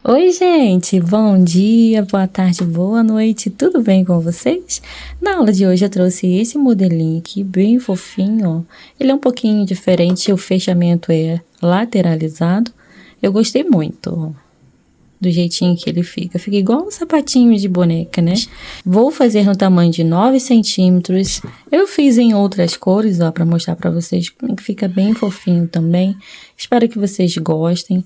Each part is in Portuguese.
Oi, gente! Bom dia, boa tarde, boa noite, tudo bem com vocês? Na aula de hoje eu trouxe esse modelinho aqui, bem fofinho, ó. Ele é um pouquinho diferente, o fechamento é lateralizado. Eu gostei muito, ó, do jeitinho que ele fica igual um sapatinho de boneca, né? Vou fazer no tamanho de 9 centímetros. Eu fiz em outras cores, ó, pra mostrar pra vocês como é que fica bem fofinho também. Espero que vocês gostem.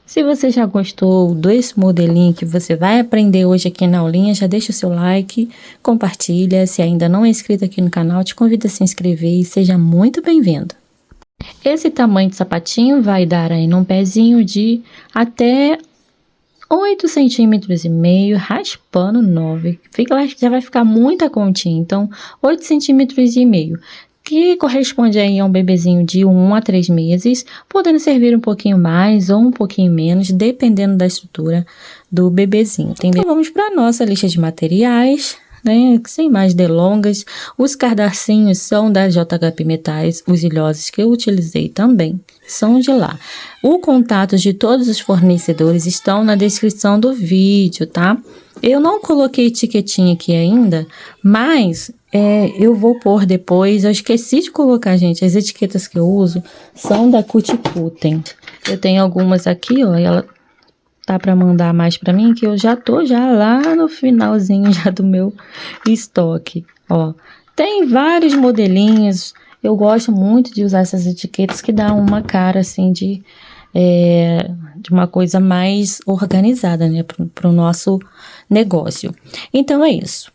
Se você já gostou desse modelinho que você vai aprender hoje aqui na aulinha, já deixa o seu like, compartilha. Se ainda não é inscrito aqui no canal, te convido a se inscrever e seja muito bem-vindo. Esse tamanho de sapatinho vai dar aí num pezinho de até 8 centímetros e meio, raspando 9. Já vai ficar muita continha, então 8 centímetros e meio. Que corresponde aí a um bebezinho de 1 a 3 meses, podendo servir um pouquinho mais ou um pouquinho menos, dependendo da estrutura do bebezinho. Então, vamos para a nossa lista de materiais, né? Sem mais delongas, os cadarcinhos são da JHP Metais, os ilhosos que eu utilizei também são de lá. O contato de todos os fornecedores estão na descrição do vídeo, tá? Eu não coloquei etiquetinha aqui ainda, mas eu vou pôr depois. Eu esqueci de colocar, gente. As etiquetas que eu uso são da Cuticuten. Eu tenho algumas aqui, ó, e ela tá para mandar mais para mim, que eu já tô lá no finalzinho já do meu estoque, ó. Tem vários modelinhos. Eu gosto muito de usar essas etiquetas que dá uma cara assim de uma coisa mais organizada, né, pro nosso negócio. Então é isso.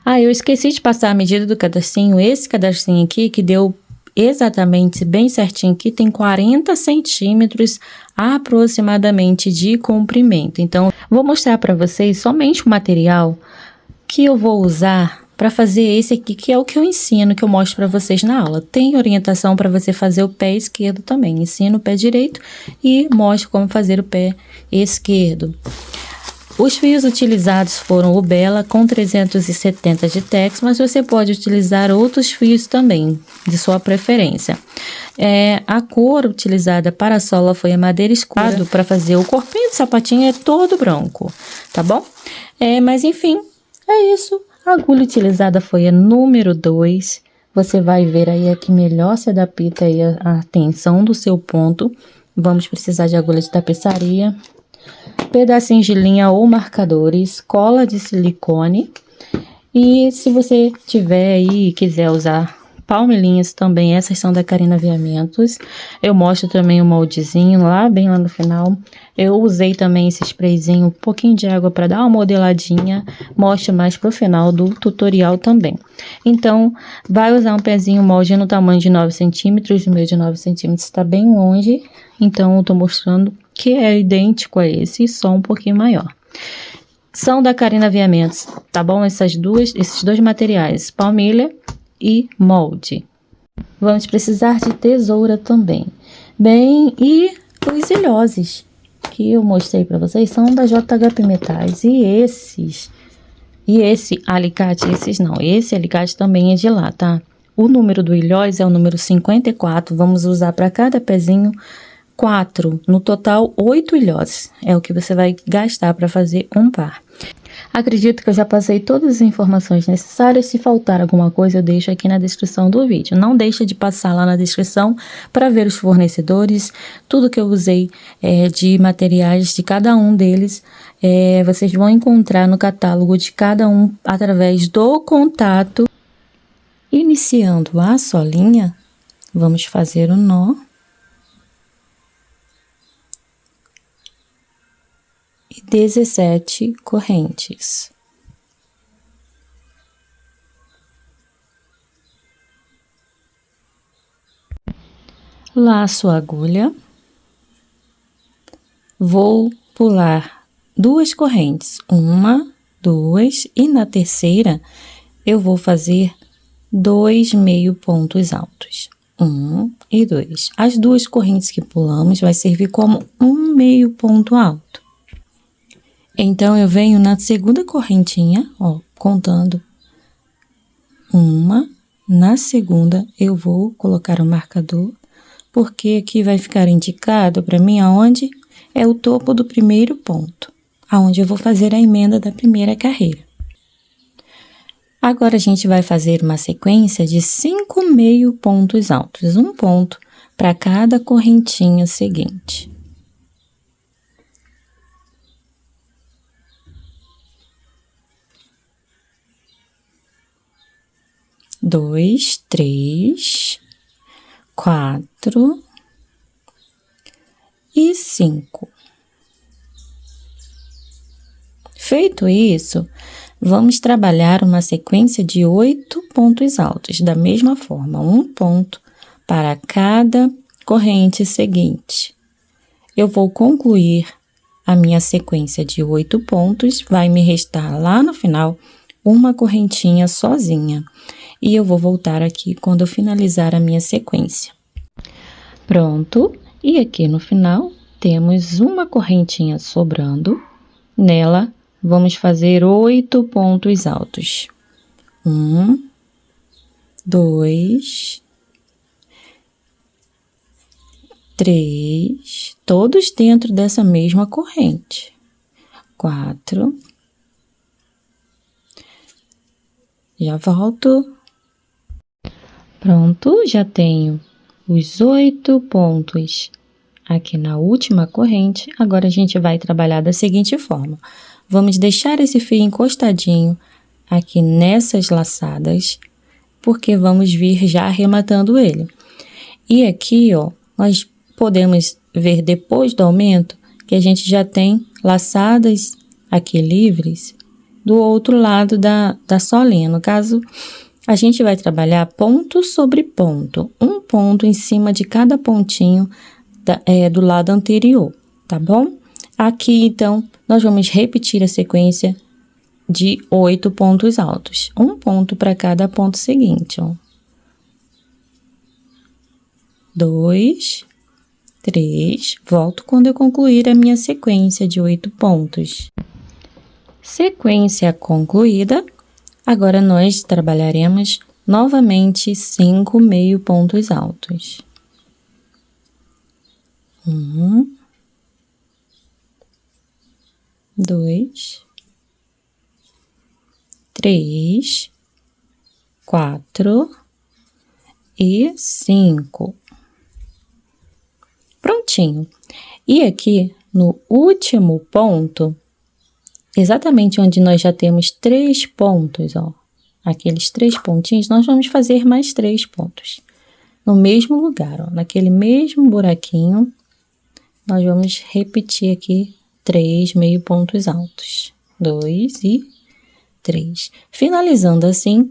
Eu esqueci de passar a medida do cadarcinho. Esse cadarcinho aqui, que deu exatamente bem certinho aqui, tem 40 centímetros aproximadamente de comprimento. Então, vou mostrar para vocês somente o material que eu vou usar para fazer esse aqui, que é o que eu ensino, que eu mostro para vocês na aula. Tem orientação para você fazer o pé esquerdo também. Ensino o pé direito e mostro como fazer o pé esquerdo. Os fios utilizados foram o Bella com 370 de Tex, mas você pode utilizar outros fios também, de sua preferência. A cor utilizada para a sola foi a madeira escura. Para fazer o corpinho do sapatinho é todo branco, tá bom? Mas enfim, é isso. A agulha utilizada foi a número 2. Você vai ver aí a que melhor se adapta aí a tensão do seu ponto. Vamos precisar de agulha de tapeçaria, pedacinhos de linha ou marcadores, cola de silicone. E se você tiver aí e quiser usar palmelinhas também, essas são da Karina Aviamentos. Eu mostro também o moldezinho bem lá no final. Eu usei também esse sprayzinho, um pouquinho de água para dar uma modeladinha. Mostro mais pro final do tutorial também. Então, vai usar um pezinho molde no tamanho de 9 centímetros. O meu de 9 centímetros está bem longe, então eu tô mostrando que é idêntico a esse, só um pouquinho maior. São da Karina Aviamentos, tá bom? Esses dois materiais, palmilha e molde. Vamos precisar de tesoura também. E os ilhoses que eu mostrei para vocês são da JHP Metais. Esse alicate, esse alicate também é de lá, tá? O número do ilhós é o número 54. Vamos usar para cada pezinho 4, no total 8 ilhoses, é o que você vai gastar para fazer um par. Acredito que eu já passei todas as informações necessárias. Se faltar alguma coisa, eu deixo aqui na descrição do vídeo. Não deixa de passar lá na descrição para ver os fornecedores, tudo que eu usei de materiais de cada um deles. Vocês vão encontrar no catálogo de cada um através do contato. Iniciando a solinha, vamos fazer o nó. E 17 correntes. Laço a agulha. Vou pular 2 correntes, 1, 2, e na terceira eu vou fazer 2 meio pontos altos. 1 e 2. As 2 correntes que pulamos vai servir como um meio ponto alto. Então, eu venho na segunda correntinha, ó, contando 1, na segunda eu vou colocar o marcador, porque aqui vai ficar indicado para mim aonde é o topo do primeiro ponto, aonde eu vou fazer a emenda da primeira carreira. Agora, a gente vai fazer uma sequência de 5 meio pontos altos, um ponto para cada correntinha seguinte. Dois, três, 4 e 5. Feito isso, vamos trabalhar uma sequência de 8 pontos altos, da mesma forma, um ponto para cada corrente seguinte. Eu vou concluir a minha sequência de 8 pontos, vai me restar lá no final uma correntinha sozinha. E eu vou voltar aqui quando eu finalizar a minha sequência. Pronto, e aqui no final temos uma correntinha sobrando. Nela, vamos fazer 8 pontos altos. 1, 2, 3, todos dentro dessa mesma corrente. 4, já volto. Pronto, já tenho os 8 pontos aqui na última corrente. Agora, a gente vai trabalhar da seguinte forma. Vamos deixar esse fio encostadinho aqui nessas laçadas, porque vamos vir já arrematando ele. E aqui, ó, nós podemos ver depois do aumento que a gente já tem laçadas aqui livres do outro lado da solinha. No caso, a gente vai trabalhar ponto sobre ponto, um ponto em cima de cada pontinho do lado anterior, tá bom? Aqui, então, nós vamos repetir a sequência de 8 pontos altos, um ponto para cada ponto seguinte, ó. 2, 3, volto quando eu concluir a minha sequência de 8 pontos. Sequência concluída. Agora, nós trabalharemos novamente 5 meio pontos altos. 1, 2, 3, 4 e 5. Prontinho. E aqui, no último ponto, exatamente onde nós já temos 3 pontos, ó, aqueles 3 pontinhos, nós vamos fazer mais 3 pontos. No mesmo lugar, ó, naquele mesmo buraquinho, nós vamos repetir aqui 3 meio pontos altos. 2 e 3. Finalizando assim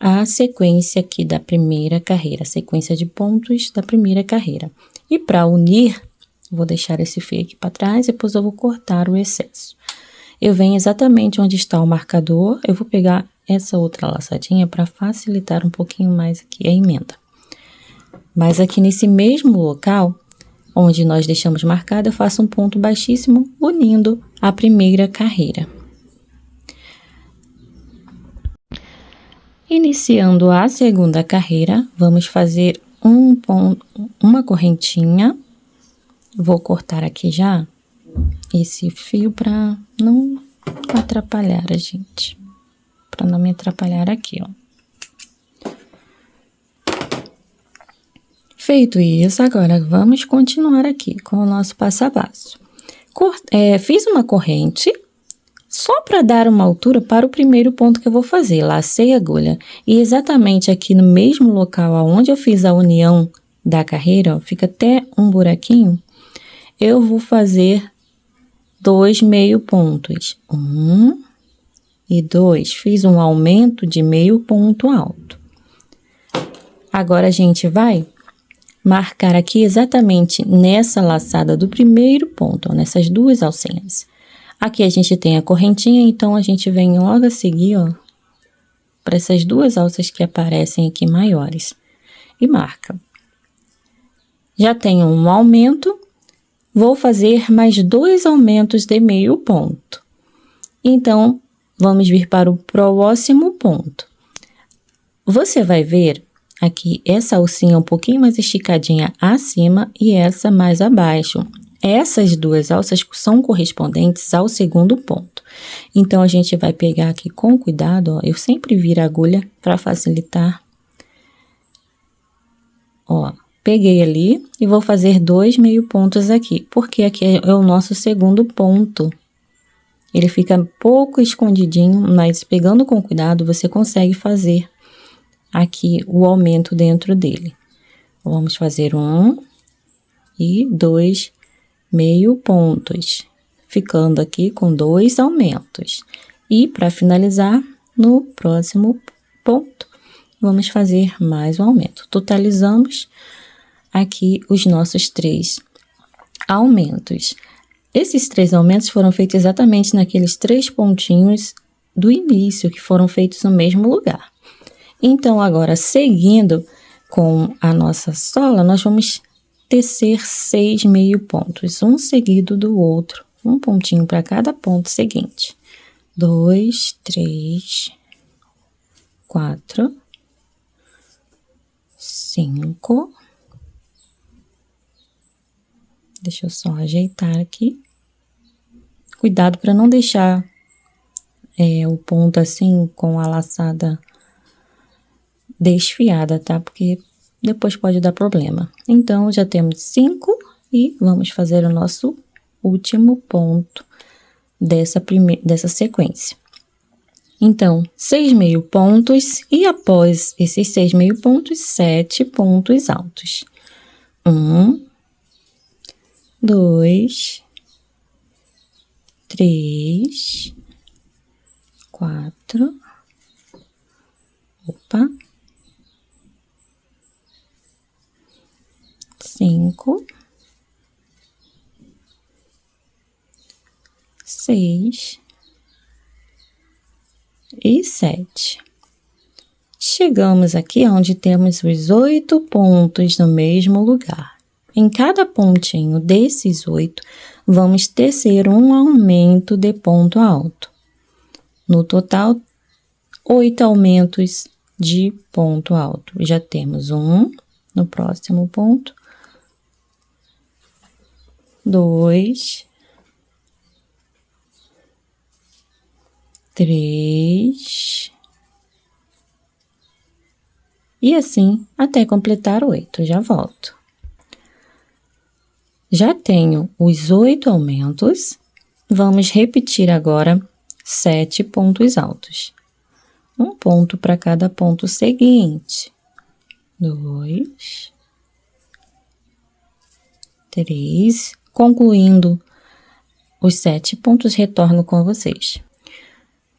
a sequência aqui da primeira carreira, a sequência de pontos da primeira carreira. E para unir, vou deixar esse fio aqui para trás, depois eu vou cortar o excesso. Eu venho exatamente onde está o marcador, eu vou pegar essa outra laçadinha para facilitar um pouquinho mais aqui a emenda. Mas aqui nesse mesmo local, onde nós deixamos marcado, eu faço um ponto baixíssimo, unindo a primeira carreira. Iniciando a segunda carreira, vamos fazer uma correntinha. Vou cortar aqui já esse fio para não atrapalhar a gente, para não me atrapalhar aqui, ó. Feito isso, agora vamos continuar aqui com o nosso passo a passo. Fiz uma corrente só para dar uma altura para o primeiro ponto que eu vou fazer, lacei a agulha. E exatamente aqui no mesmo local onde eu fiz a união da carreira, ó, fica até um buraquinho, eu vou fazer 2 meio pontos. 1 e 2. Fiz um aumento de meio ponto alto. Agora, a gente vai marcar aqui exatamente nessa laçada do primeiro ponto, ó, nessas duas alcinhas. Aqui a gente tem a correntinha, então a gente vem logo a seguir, ó, para essas duas alças que aparecem aqui maiores. E marca. Já tenho um aumento, vou fazer mais 2 aumentos de meio ponto. Então, vamos vir para o próximo ponto. Você vai ver aqui essa alcinha um pouquinho mais esticadinha acima e essa mais abaixo. essas duas alças são correspondentes ao segundo ponto. Então, a gente vai pegar aqui com cuidado, ó, eu sempre viro a agulha para facilitar. Ó, peguei ali e vou fazer 2 meio pontos aqui, porque aqui é o nosso segundo ponto. Ele fica um pouco escondidinho, mas pegando com cuidado, você consegue fazer aqui o aumento dentro dele. Vamos fazer 1 e 2 meio pontos, ficando aqui com 2 aumentos. E para finalizar, no próximo ponto, vamos fazer mais um aumento. Totalizamos aqui os nossos 3 aumentos. Esses 3 aumentos foram feitos exatamente naqueles 3 pontinhos do início, que foram feitos no mesmo lugar. Então, agora, seguindo com a nossa sola, nós vamos tecer 6 meio pontos, um seguido do outro, um pontinho para cada ponto seguinte. 2, 3, 4, 5. Deixa eu só ajeitar aqui. Cuidado para não deixar o ponto assim com a laçada desfiada, tá? Porque depois pode dar problema. Então, já temos 5 e vamos fazer o nosso último ponto dessa sequência. Então, 6 meio pontos e após esses 6 meio pontos, 7 pontos altos. 1, 2, 3, 4, 5, 6 e 7. Chegamos aqui onde temos os 8 pontos no mesmo lugar. Em cada pontinho desses 8, vamos tecer um aumento de ponto alto. No total, 8 aumentos de ponto alto. Já temos 1 no próximo ponto, 2, 3, e assim até completar 8. Já volto. Já tenho os 8 aumentos, vamos repetir agora 7 pontos altos. Um ponto para cada ponto seguinte. 2, 3, concluindo os 7 pontos, retorno com vocês.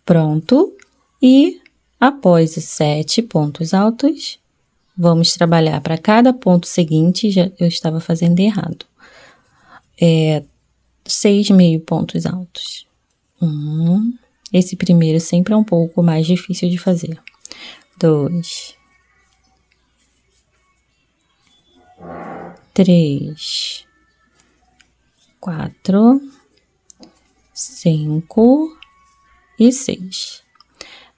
Pronto, e após os 7 pontos altos, vamos trabalhar para cada ponto seguinte, eu estava fazendo errado. 6 meio pontos altos. Esse primeiro sempre é um pouco mais difícil de fazer. 2, 3, 4, 5 e 6.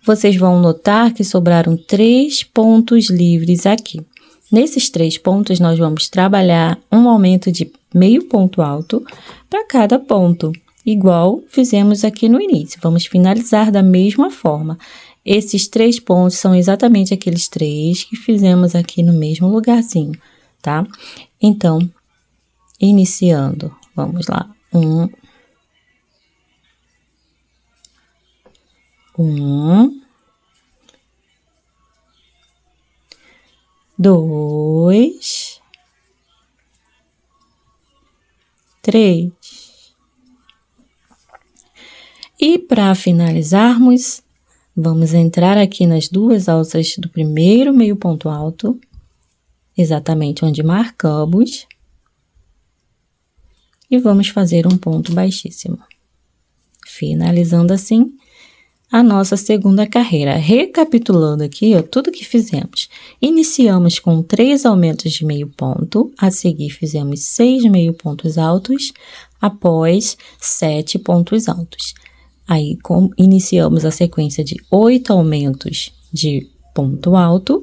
Vocês vão notar que sobraram 3 pontos livres aqui. Nesses 3 pontos, nós vamos trabalhar um aumento de meio ponto alto para cada ponto, igual fizemos aqui no início. Vamos finalizar da mesma forma. Esses 3 pontos são exatamente aqueles 3 que fizemos aqui no mesmo lugarzinho, tá? Então, iniciando, vamos lá. 1, 2, 3. E para finalizarmos, vamos entrar aqui nas 2 alças do primeiro meio ponto alto, exatamente onde marcamos, e vamos fazer um ponto baixíssimo. Finalizando assim a nossa segunda carreira. Recapitulando aqui, ó, tudo que fizemos. Iniciamos com 3 aumentos de meio ponto, a seguir fizemos 6 meio pontos altos, após 7 pontos altos. Aí, iniciamos a sequência de 8 aumentos de ponto alto,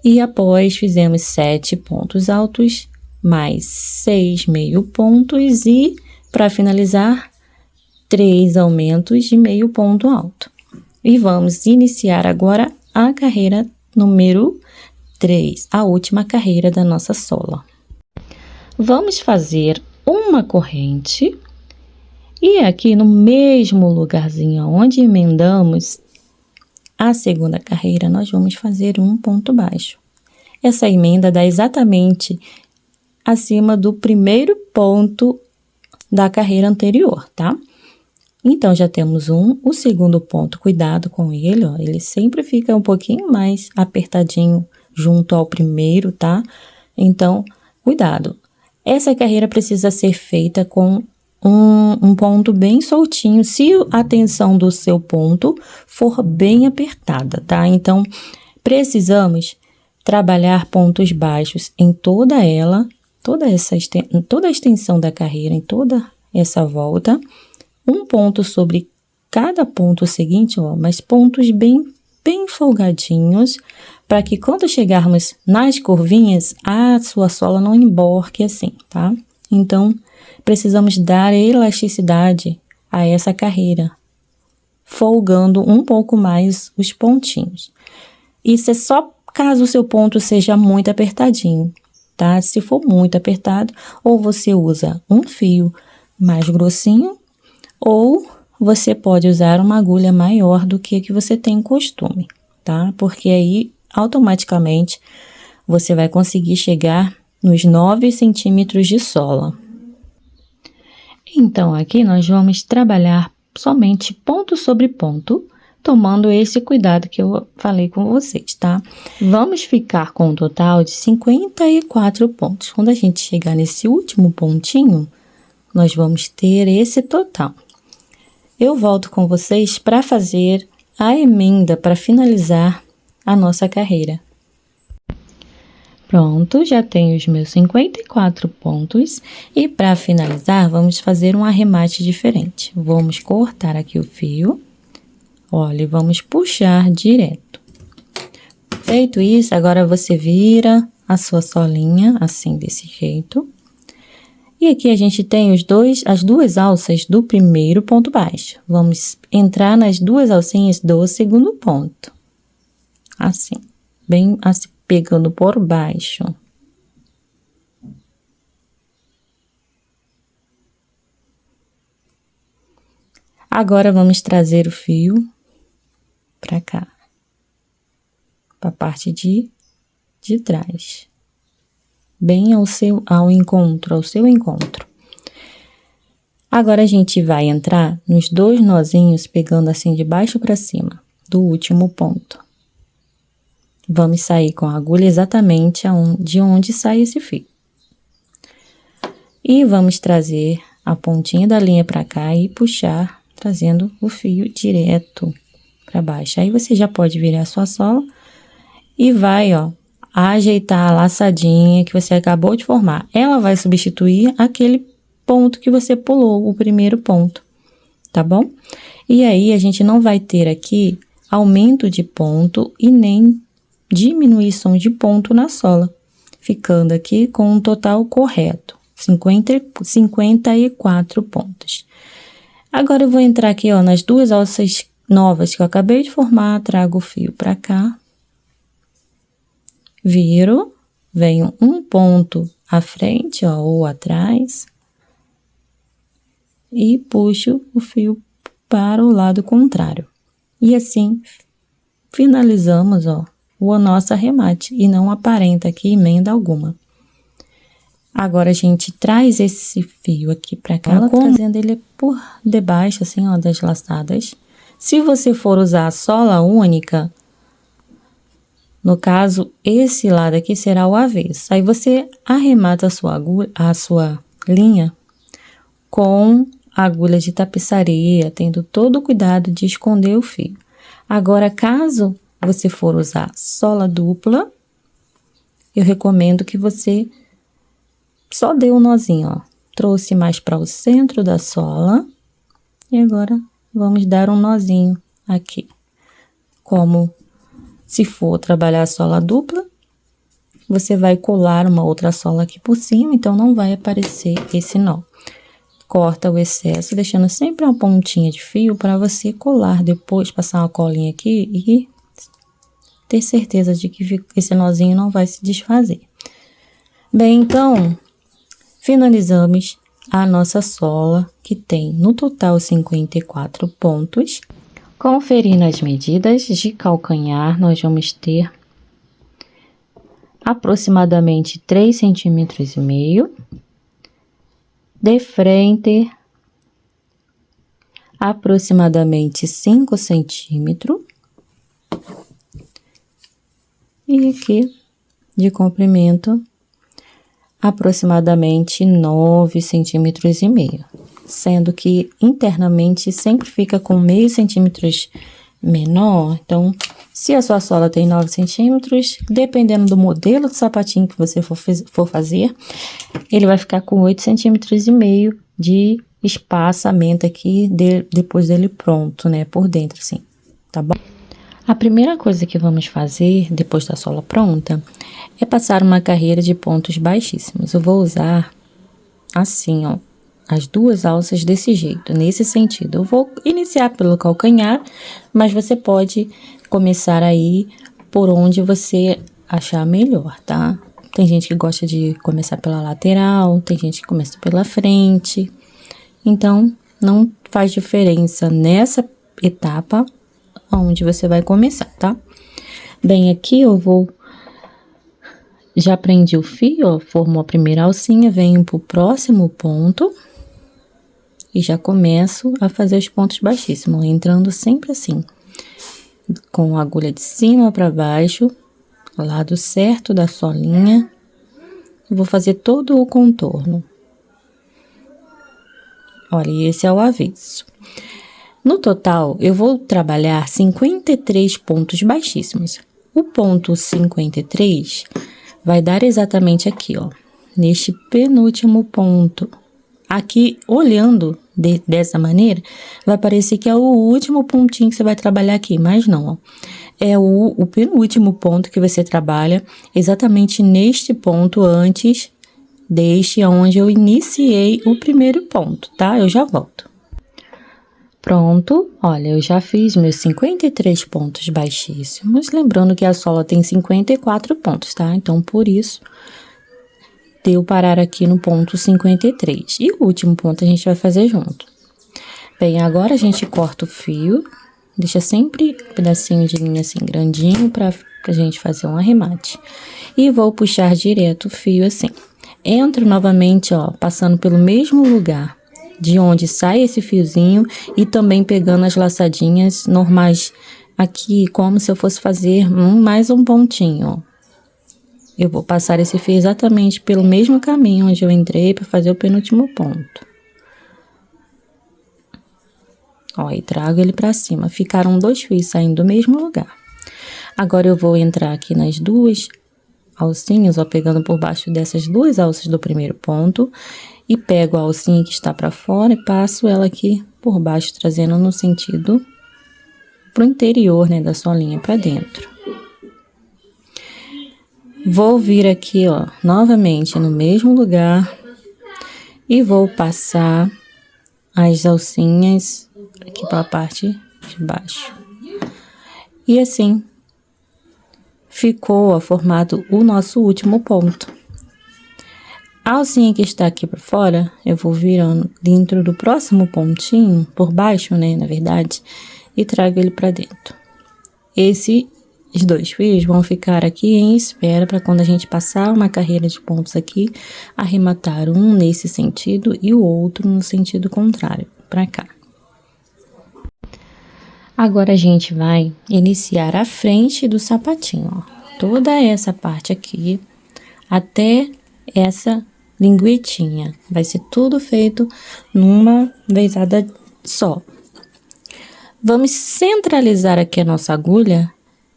e após fizemos 7 pontos altos, mais 6 meio pontos e, para finalizar, 3 aumentos de meio ponto alto. E vamos iniciar agora a carreira número 3, a última carreira da nossa sola. Vamos fazer uma corrente e aqui no mesmo lugarzinho onde emendamos a segunda carreira, nós vamos fazer um ponto baixo. Essa emenda dá exatamente acima do primeiro ponto da carreira anterior, tá? Então, já temos o segundo ponto, cuidado com ele, ó, ele sempre fica um pouquinho mais apertadinho junto ao primeiro, tá? Então, cuidado. Essa carreira precisa ser feita com um ponto bem soltinho, se a tensão do seu ponto for bem apertada, tá? Então, precisamos trabalhar pontos baixos em toda a extensão da carreira, em toda essa volta, um ponto sobre cada ponto seguinte, ó, mas pontos bem folgadinhos, para que quando chegarmos nas curvinhas, a sua sola não emborque assim, tá? Então, precisamos dar elasticidade a essa carreira, folgando um pouco mais os pontinhos. Isso é só caso o seu ponto seja muito apertadinho, tá? Se for muito apertado, ou você usa um fio mais grossinho, ou você pode usar uma agulha maior do que a que você tem costume, tá? Porque aí, automaticamente, você vai conseguir chegar nos 9 centímetros de sola. Então, aqui nós vamos trabalhar somente ponto sobre ponto, tomando esse cuidado que eu falei com vocês, tá? Vamos ficar com um total de 54 pontos. Quando a gente chegar nesse último pontinho, nós vamos ter esse total. Eu volto com vocês para fazer a emenda para finalizar a nossa carreira. Pronto, já tenho os meus 54 pontos e para finalizar vamos fazer um arremate diferente. Vamos cortar aqui o fio, olha, e vamos puxar direto. Feito isso, agora você vira a sua solinha assim, desse jeito. E aqui a gente tem as duas alças do primeiro ponto baixo. Vamos entrar nas duas alcinhas do segundo ponto. Assim, bem assim, pegando por baixo. Agora, vamos trazer o fio para cá, para a parte de trás. Bem ao seu encontro. Agora, a gente vai entrar nos 2 nozinhos, pegando assim de baixo para cima, do último ponto. Vamos sair com a agulha exatamente de onde sai esse fio. E vamos trazer a pontinha da linha para cá e puxar, trazendo o fio direto para baixo. Aí, você já pode virar a sua sola e vai, ó, ajeitar a laçadinha que você acabou de formar. Ela vai substituir aquele ponto que você pulou, o primeiro ponto, tá bom? E aí, a gente não vai ter aqui aumento de ponto e nem diminuição de ponto na sola, ficando aqui com um total correto, 54 pontos. Agora, eu vou entrar aqui, ó, nas 2 alças novas que eu acabei de formar, trago o fio para cá, viro, venho um ponto à frente, ó, ou atrás, e puxo o fio para o lado contrário. E assim, finalizamos, ó, o nosso arremate, e não aparenta aqui emenda alguma. Agora, a gente traz esse fio aqui para cá, trazendo ele por debaixo, assim, ó, das laçadas. Se você for usar a sola única, no caso, esse lado aqui será o avesso. Aí, você arremata a sua linha com agulha de tapeçaria, tendo todo o cuidado de esconder o fio. Agora, caso você for usar sola dupla, eu recomendo que você só dê um nozinho, ó. Trouxe mais para o centro da sola e agora vamos dar um nozinho aqui. Como se for trabalhar a sola dupla, você vai colar uma outra sola aqui por cima, então não vai aparecer esse nó. Corta o excesso, deixando sempre uma pontinha de fio para você colar depois, passar uma colinha aqui e ter certeza de que esse nozinho não vai se desfazer. Bem, então, finalizamos a nossa sola, que tem no total 54 pontos. Conferindo as medidas de calcanhar, nós vamos ter aproximadamente 3,5 cm. De frente, aproximadamente 5 centímetros. E aqui, de comprimento, aproximadamente 9,5 centímetros. Sendo que internamente sempre fica com meio centímetros menor. Então, se a sua sola tem 9 centímetros, dependendo do modelo de sapatinho que você for fazer, ele vai ficar com 8,5 centímetros de espaçamento aqui depois dele pronto, né? Por dentro, assim, tá bom? A primeira coisa que vamos fazer depois da sola pronta é passar uma carreira de pontos baixíssimos. Eu vou usar assim, ó, as duas alças desse jeito, nesse sentido. Eu vou iniciar pelo calcanhar, mas você pode começar aí por onde você achar melhor, tá? Tem gente que gosta de começar pela lateral, tem gente que começa pela frente. Então, não faz diferença nessa etapa onde você vai começar, tá? Bem, aqui eu vou... Já prendi o fio, ó, formou a primeira alcinha, venho pro próximo ponto e já começo a fazer os pontos baixíssimos, entrando sempre assim, com a agulha de cima para baixo, lado certo da solinha. Eu vou fazer todo o contorno. Olha, esse é o avesso. No total, eu vou trabalhar 53 pontos baixíssimos. O ponto 53 vai dar exatamente aqui, ó, neste penúltimo ponto. Aqui, olhando dessa maneira, vai parecer que é o último pontinho que você vai trabalhar aqui, mas não, ó. É o penúltimo ponto que você trabalha exatamente neste ponto antes deste onde eu iniciei o primeiro ponto, tá? Eu já volto. Pronto, olha, eu já fiz meus 53 pontos baixíssimos, lembrando que a sola tem 54 pontos, tá? Então, por isso, deu parar aqui no ponto 53. E o último ponto a gente vai fazer junto. Bem, agora a gente corta o fio, deixa sempre um pedacinho de linha assim grandinho pra gente fazer um arremate. E vou puxar direto o fio assim. Entro novamente, ó, passando pelo mesmo lugar de onde sai esse fiozinho e também pegando as laçadinhas normais aqui, como se eu fosse fazer mais um pontinho, ó. Eu vou passar esse fio exatamente pelo mesmo caminho onde eu entrei para fazer o penúltimo ponto. Ó, e trago ele para cima. Ficaram 2 fios saindo do mesmo lugar. Agora eu vou entrar aqui nas duas alcinhas, ó, pegando por baixo dessas 2 alças do primeiro ponto. E pego a alcinha que está para fora e passo ela aqui por baixo, trazendo no sentido pro interior, né, da solinha para dentro. Vou vir aqui, ó, novamente no mesmo lugar e vou passar as alcinhas aqui para a parte de baixo. E assim ficou, ó, formado o nosso último ponto. A alcinha que está aqui para fora, eu vou virando dentro do próximo pontinho, por baixo, né, na verdade, e trago ele para dentro. Esses 2 fios vão ficar aqui em espera para quando a gente passar uma carreira de pontos aqui, arrematar um nesse sentido e o outro no sentido contrário, para cá. Agora a gente vai iniciar a frente do sapatinho, ó. Toda essa parte aqui, até essa linguetinha. Vai ser tudo feito numa vezada só. Vamos centralizar aqui a nossa agulha,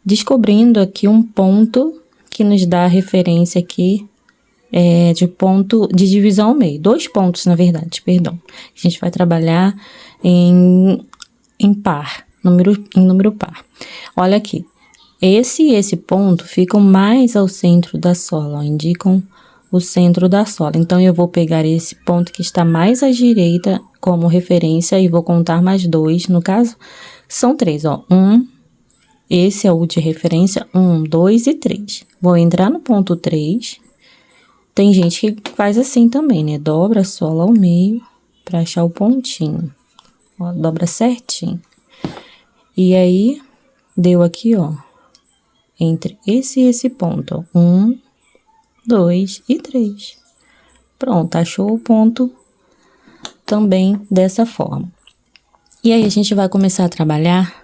descobrindo aqui um ponto que nos dá a referência aqui de ponto de divisão ao meio. 2 pontos, na verdade, perdão. A gente vai trabalhar em par, em número par. Olha aqui. Esse e esse ponto ficam mais ao centro da sola, ó, indicam o centro da sola. Então, eu vou pegar esse ponto que está mais à direita como referência e vou contar mais 2, no caso, são 3, ó. Esse é o de referência, 1, 2 e 3. Vou entrar no ponto 3. Tem gente que faz assim também, né? Dobra a sola ao meio para achar o pontinho. Ó, dobra certinho. E aí, deu aqui, ó, entre esse e esse ponto, ó. 1, 2 e 3. Pronto, achou o ponto também dessa forma. E aí, a gente vai começar a trabalhar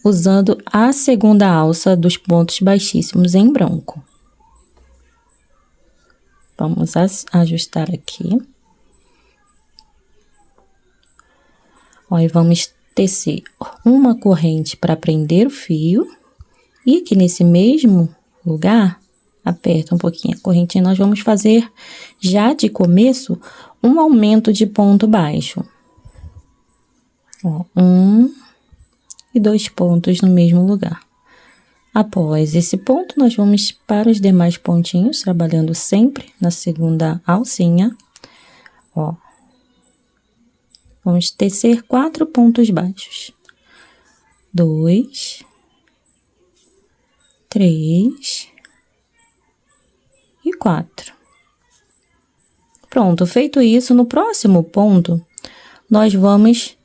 usando a segunda alça dos pontos baixíssimos em branco. Vamos ajustar aqui. Ó, e vamos tecer uma corrente para prender o fio. E aqui nesse mesmo lugar, aperta um pouquinho a corrente e nós vamos fazer, já de começo, um aumento de ponto baixo. Ó, 1 e 2 pontos no mesmo lugar. Após esse ponto, nós vamos para os demais pontinhos, trabalhando sempre na segunda alcinha. Ó, vamos tecer 4 pontos baixos. 2, 3 e 4. Pronto, feito isso, no próximo ponto, nós vamos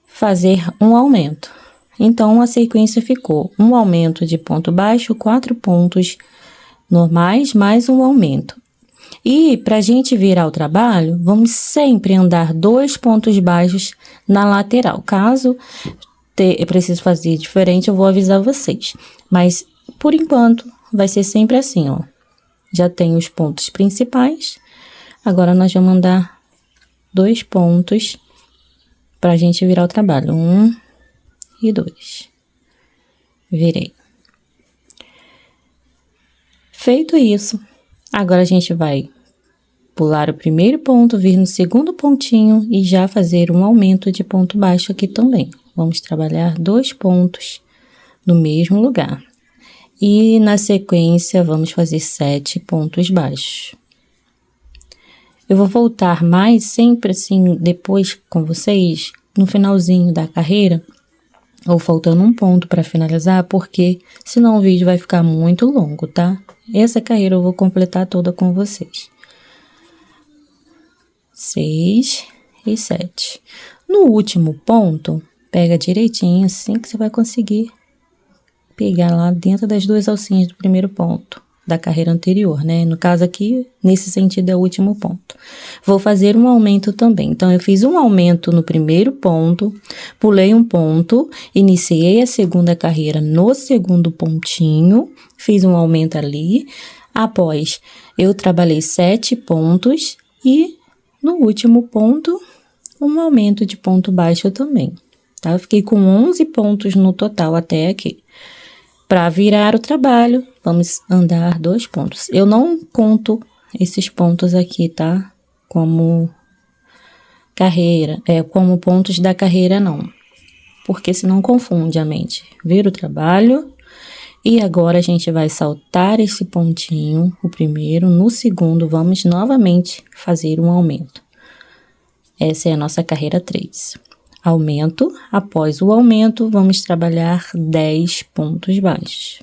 fazer um aumento. Então, a sequência ficou um aumento de ponto baixo, 4 pontos normais, mais um aumento. E, para a gente virar o trabalho, vamos sempre andar 2 pontos baixos na lateral. Caso eu preciso fazer diferente, eu vou avisar vocês. Mas, por enquanto, vai ser sempre assim, ó. Já tem os pontos principais. Agora, nós vamos andar 2 pontos para a gente virar o trabalho. 1 e 2. Virei. Feito isso, agora a gente vai pular o primeiro ponto, vir no segundo pontinho e já fazer um aumento de ponto baixo aqui também. Vamos trabalhar 2 pontos no mesmo lugar. E na sequência, vamos fazer 7 pontos baixos. Eu vou voltar mais sempre assim, depois com vocês, no finalzinho da carreira, ou faltando um ponto para finalizar, porque senão o vídeo vai ficar muito longo, tá? Essa carreira eu vou completar toda com vocês. 6 e 7. No último ponto, pega direitinho, assim que você vai conseguir pegar lá dentro das 2 alcinhas do primeiro ponto da carreira anterior, né? No caso aqui, nesse sentido, é o último ponto. Vou fazer um aumento também. Então, eu fiz um aumento no primeiro ponto, pulei um ponto, iniciei a segunda carreira no segundo pontinho, fiz um aumento ali. Após, eu trabalhei 7 pontos e no último ponto, um aumento de ponto baixo também, tá? Eu fiquei com 11 pontos no total até aqui. Para virar o trabalho, vamos andar 2 pontos. Eu não conto esses pontos aqui, tá? Como carreira, como pontos da carreira, não. Porque senão confunde a mente. Vira o trabalho e agora a gente vai saltar esse pontinho, o primeiro. No segundo, vamos novamente fazer um aumento. Essa é a nossa carreira 3. Aumento, após o aumento, vamos trabalhar 10 pontos baixos.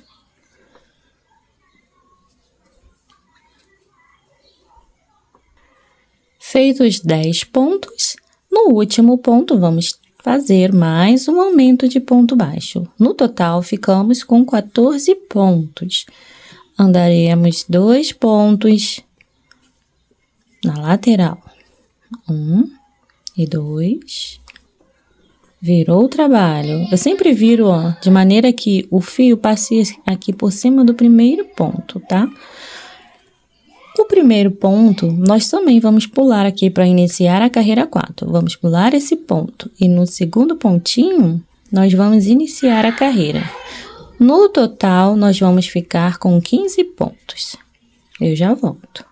Feitos 10 pontos, no último ponto, vamos fazer mais um aumento de ponto baixo. No total, ficamos com 14 pontos. Andaremos 2 pontos na lateral. 1 e 2. Virou o trabalho. Eu sempre viro, ó, de maneira que o fio passe aqui por cima do primeiro ponto, tá? O primeiro ponto, nós também vamos pular aqui para iniciar a carreira 4. Vamos pular esse ponto. E no segundo pontinho, nós vamos iniciar a carreira. No total, nós vamos ficar com 15 pontos. Eu já volto.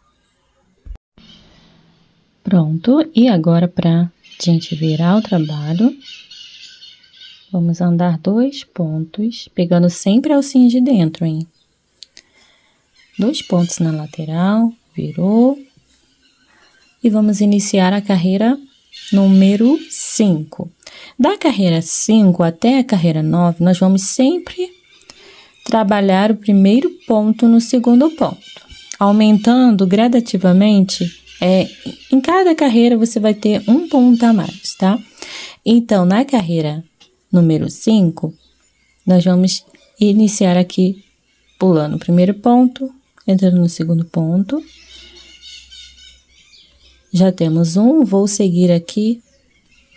Pronto. E agora, para a gente virar o trabalho, Vamos andar 2 pontos, pegando sempre a alcinha de dentro, hein? 2 pontos na lateral, virou. E vamos iniciar a carreira número 5. Da carreira 5 até a carreira 9, nós vamos sempre trabalhar o primeiro ponto no segundo ponto, aumentando gradativamente. Em cada carreira você vai ter um ponto a mais, tá? Então, na carreira número 5, nós vamos iniciar aqui pulando o primeiro ponto, entrando no segundo ponto. Já temos um, vou seguir aqui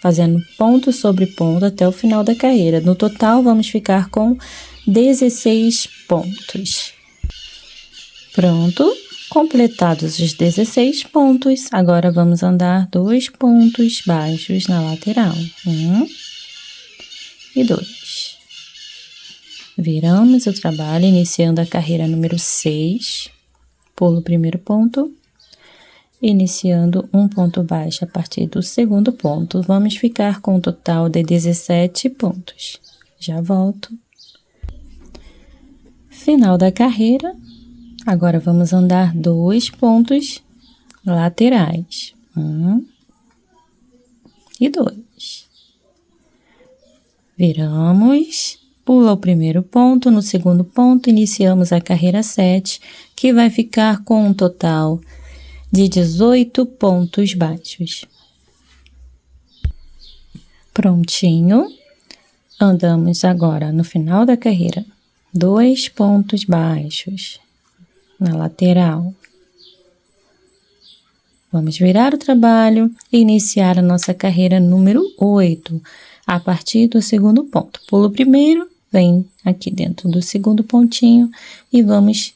fazendo ponto sobre ponto até o final da carreira. No total, vamos ficar com 16 pontos. Pronto, completados os 16 pontos, agora vamos andar 2 pontos baixos na lateral. 1 e 2. Viramos o trabalho, iniciando a carreira número 6. Pulo o primeiro ponto. Iniciando um ponto baixo a partir do segundo ponto, vamos ficar com um total de 17 pontos. Já volto. Final da carreira, agora vamos andar 2 pontos laterais. 1 e 2. Viramos, pula o primeiro ponto, no segundo ponto iniciamos a carreira 7, que vai ficar com um total de 18 pontos baixos. Prontinho. Andamos agora no final da carreira 2 pontos baixos na lateral. Vamos virar o trabalho e iniciar a nossa carreira número 8, a partir do segundo ponto. Pulo o primeiro, vem aqui dentro do segundo pontinho e vamos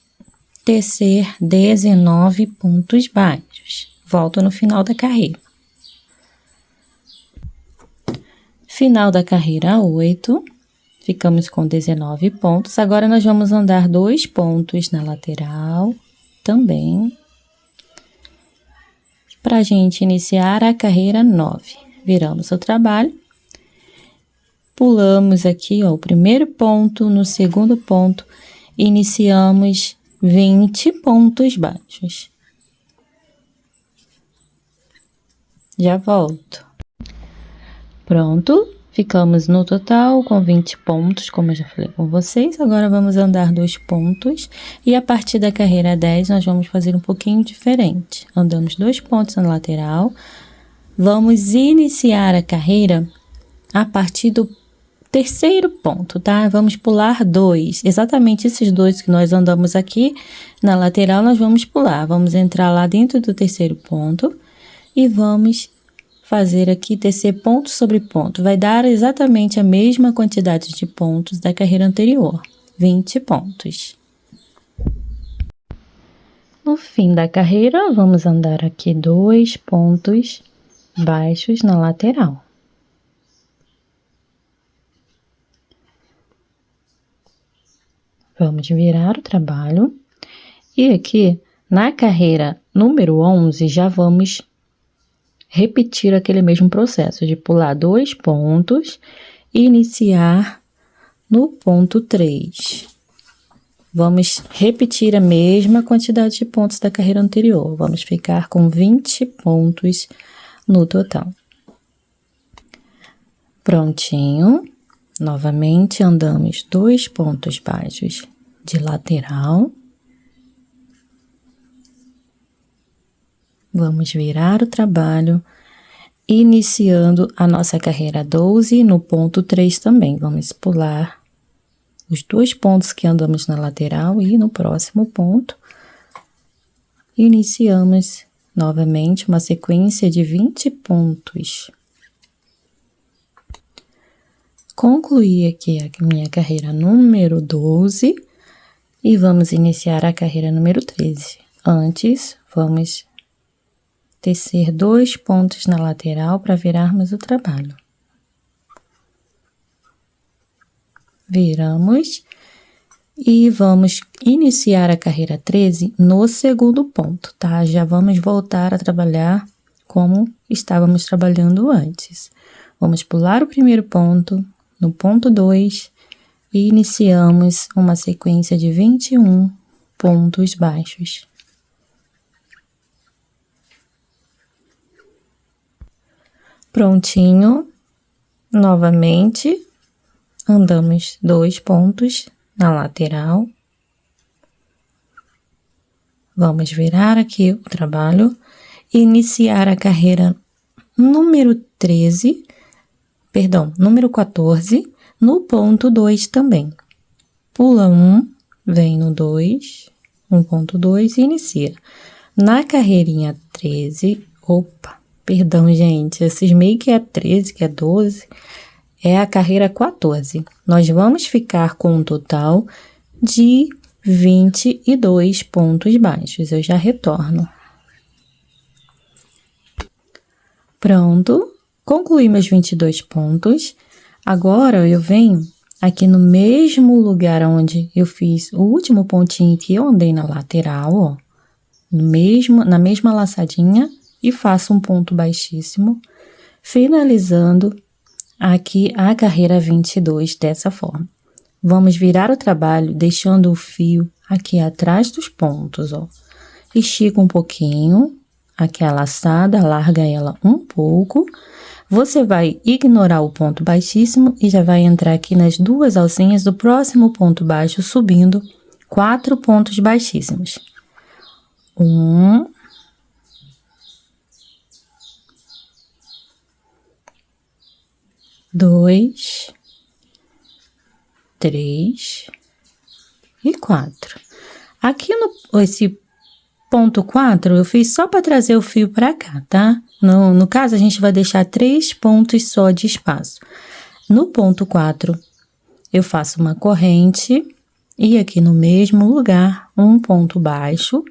tecer 19 pontos baixos. Volto no final da carreira. Final da carreira 8, ficamos com 19 pontos. Agora nós vamos andar 2 pontos na lateral também, para a gente iniciar a carreira 9. Viramos o trabalho, pulamos aqui, ó, o primeiro ponto, no segundo ponto, iniciamos 20 pontos baixos. Já volto. Pronto, ficamos no total com 20 pontos, como eu já falei com vocês. Agora vamos andar 2 pontos e a partir da carreira 10 nós vamos fazer um pouquinho diferente. Andamos 2 pontos na lateral, vamos iniciar a carreira a partir do terceiro ponto, tá? Vamos pular 2, exatamente esses 2 que nós andamos aqui na lateral, nós vamos pular. Vamos entrar lá dentro do terceiro ponto e vamos fazer aqui tecer ponto sobre ponto. Vai dar exatamente a mesma quantidade de pontos da carreira anterior, 20 pontos. No fim da carreira, vamos andar aqui 2 pontos baixos na lateral. Vamos virar o trabalho e aqui na carreira número 11 já vamos repetir aquele mesmo processo de pular 2 pontos e iniciar no ponto 3. Vamos repetir a mesma quantidade de pontos da carreira anterior. Vamos ficar com 20 pontos no total. Prontinho. Novamente, andamos 2 pontos baixos de lateral. Vamos virar o trabalho, iniciando a nossa carreira 12 no ponto 3 também. Vamos pular os 2 pontos que andamos na lateral e no próximo ponto, iniciamos novamente uma sequência de 20 pontos. Concluí aqui a minha carreira número 12 e vamos iniciar a carreira número 13. Antes, vamos tecer 2 pontos na lateral para virarmos o trabalho. Viramos e vamos iniciar a carreira 13 no segundo ponto, tá? Já vamos voltar a trabalhar como estávamos trabalhando antes. Vamos pular o primeiro ponto, no ponto 2 e iniciamos uma sequência de 21 pontos baixos. Prontinho, novamente, andamos 2 pontos na lateral. Vamos virar aqui o trabalho e iniciar a carreira número 14, no ponto 2 também. Pula 1, vem no 2, 1.2 e inicia. Na carreirinha 13, perdão, gente, eu cismei que é 13, que é 12, é a carreira 14. Nós vamos ficar com um total de 22 pontos baixos. Eu já retorno. Pronto, concluí meus 22 pontos. Agora eu venho aqui no mesmo lugar onde eu fiz o último pontinho que eu andei na lateral, ó, na mesma laçadinha, e faço um ponto baixíssimo, finalizando aqui a carreira 22 dessa forma. Vamos virar o trabalho deixando o fio aqui atrás dos pontos, ó. Estica um pouquinho aqui a laçada, larga ela um pouco. Você vai ignorar o ponto baixíssimo e já vai entrar aqui nas 2 alcinhas do próximo ponto baixo, subindo 4 pontos baixíssimos. 1, 2, 3 e 4. Aqui esse ponto 4 eu fiz só para trazer o fio para cá, tá? No caso, a gente vai deixar 3 pontos só de espaço. No ponto 4, eu faço uma corrente e aqui no mesmo lugar, um ponto baixo.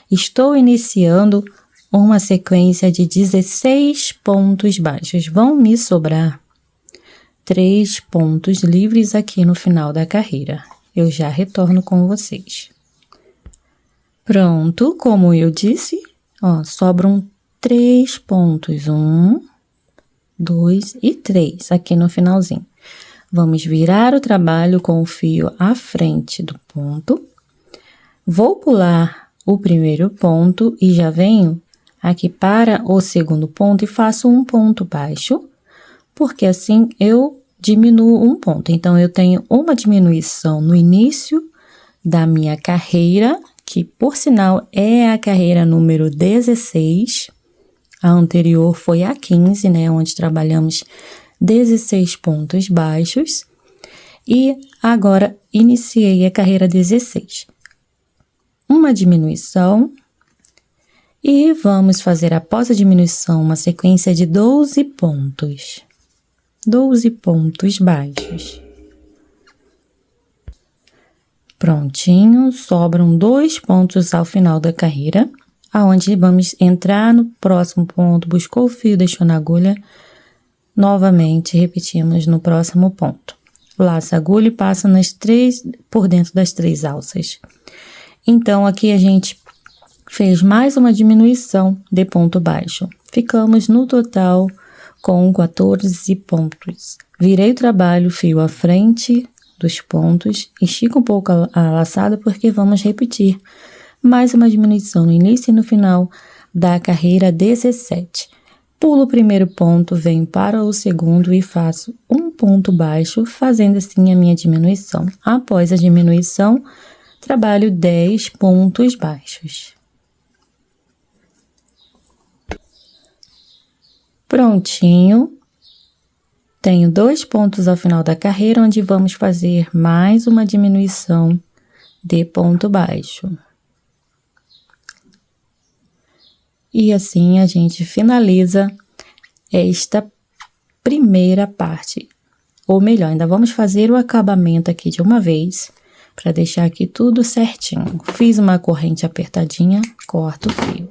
Estou iniciando uma sequência de 16 pontos baixos. Vão me sobrar 3 pontos livres aqui no final da carreira. Eu já retorno com vocês. Pronto, como eu disse, ó, sobram 3 pontos. 1, 2 e 3 aqui no finalzinho. Vamos virar o trabalho com o fio à frente do ponto. Vou pular o primeiro ponto e já venho aqui para o segundo ponto e faço um ponto baixo, porque assim eu diminuo um ponto. Então, eu tenho uma diminuição no início da minha carreira, que, por sinal, é a carreira número 16. A anterior foi a 15, né? Onde trabalhamos 16 pontos baixos. E agora, iniciei a carreira 16. Uma diminuição. E vamos fazer, após a diminuição, uma sequência de 12 pontos. 12 pontos baixos. Prontinho, sobram 2 pontos ao final da carreira, aonde vamos entrar no próximo ponto, buscou o fio, deixou na agulha, novamente repetimos no próximo ponto. Laça a agulha e passa por dentro das 3 alças. Então, aqui a gente fez mais uma diminuição de ponto baixo. Ficamos no total com 14 pontos. Virei o trabalho, fio à frente dos pontos, estica um pouco a laçada porque vamos repetir mais uma diminuição no início e no final da carreira 17. Pulo o primeiro ponto, venho para o segundo e faço um ponto baixo, fazendo assim a minha diminuição. Após a diminuição, trabalho 10 pontos baixos. Prontinho, tenho 2 pontos ao final da carreira, onde vamos fazer mais uma diminuição de ponto baixo. E assim a gente finaliza esta primeira parte. Ou melhor, ainda vamos fazer o acabamento aqui de uma vez, para deixar aqui tudo certinho. Fiz uma corrente apertadinha, corto o fio.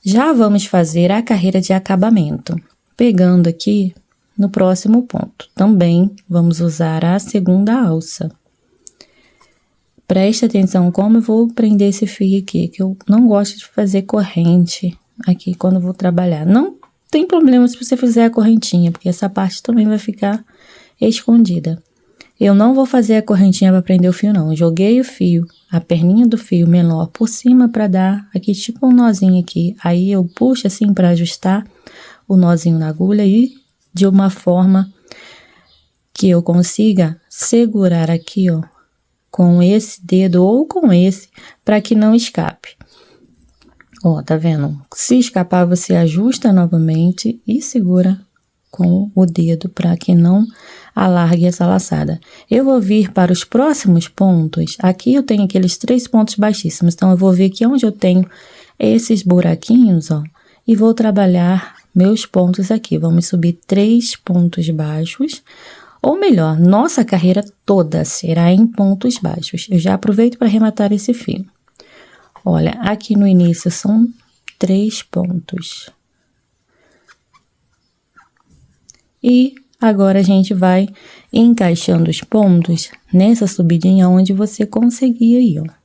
Já vamos fazer a carreira de acabamento, pegando aqui no próximo ponto. Também vamos usar a segunda alça. Preste atenção como eu vou prender esse fio aqui, que eu não gosto de fazer corrente aqui quando vou trabalhar. Não tem problema se você fizer a correntinha, porque essa parte também vai ficar escondida. Eu não vou fazer a correntinha para prender o fio, não. Eu joguei o fio, a perninha do fio menor por cima para dar aqui tipo um nozinho aqui. Aí eu puxo assim para ajustar o nozinho na agulha e de uma forma que eu consiga segurar aqui, ó, com esse dedo ou com esse, para que não escape. Ó, tá vendo? Se escapar, você ajusta novamente e segura com o dedo para que não alargue essa laçada. Eu vou vir para os próximos pontos. Aqui eu tenho aqueles 3 pontos baixíssimos, então eu vou vir aqui onde eu tenho esses buraquinhos, ó, e vou trabalhar meus pontos aqui. Vamos subir 3 pontos baixos, ou melhor, nossa carreira toda será em pontos baixos. Eu já aproveito para arrematar esse fio. Olha, aqui no início são 3 pontos. E agora a gente vai encaixando os pontos nessa subidinha onde você conseguir aí, ó.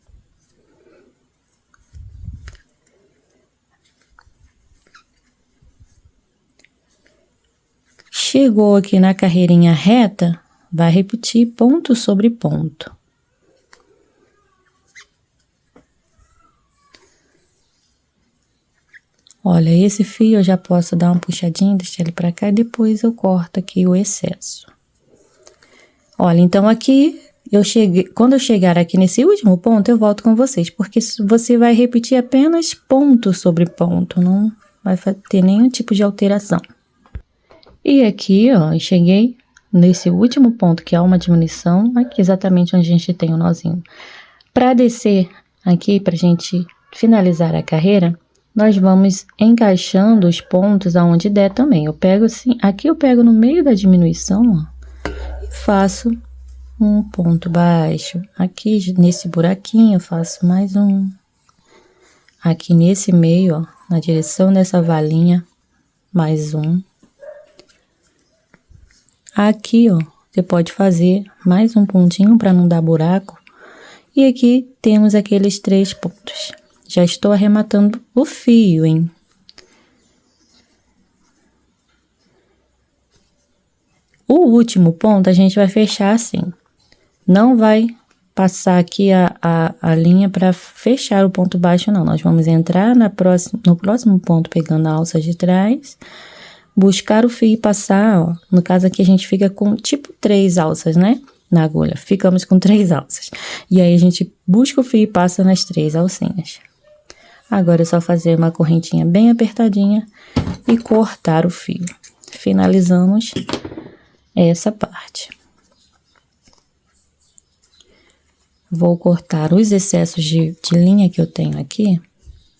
Chegou aqui na carreirinha reta, vai repetir ponto sobre ponto. Olha, esse fio eu já posso dar uma puxadinha, deixar ele pra cá e depois eu corto aqui o excesso. Olha, então aqui, quando eu chegar aqui nesse último ponto, eu volto com vocês, porque você vai repetir apenas ponto sobre ponto, não vai ter nenhum tipo de alteração. E aqui, ó, eu cheguei nesse último ponto, que é uma diminuição, aqui exatamente onde a gente tem o nozinho. Para descer aqui, pra gente finalizar a carreira, nós vamos encaixando os pontos aonde der também. Eu pego assim, aqui eu pego no meio da diminuição, ó, e faço um ponto baixo. Aqui nesse buraquinho eu faço mais um. Aqui nesse meio, ó, na direção dessa valinha, mais um. Aqui, ó, você pode fazer mais um pontinho para não dar buraco. E aqui temos aqueles 3 pontos. Já estou arrematando o fio, hein? O último ponto a gente vai fechar assim. Não vai passar aqui a linha para fechar o ponto baixo, não. Nós vamos entrar no próximo ponto pegando a alça de trás, buscar o fio e passar, ó. No caso aqui a gente fica com tipo 3 alças, né? Na agulha. Ficamos com 3 alças. E aí a gente busca o fio e passa nas 3 alcinhas. Agora é só fazer uma correntinha bem apertadinha e cortar o fio. Finalizamos essa parte. Vou cortar os excessos de linha que eu tenho aqui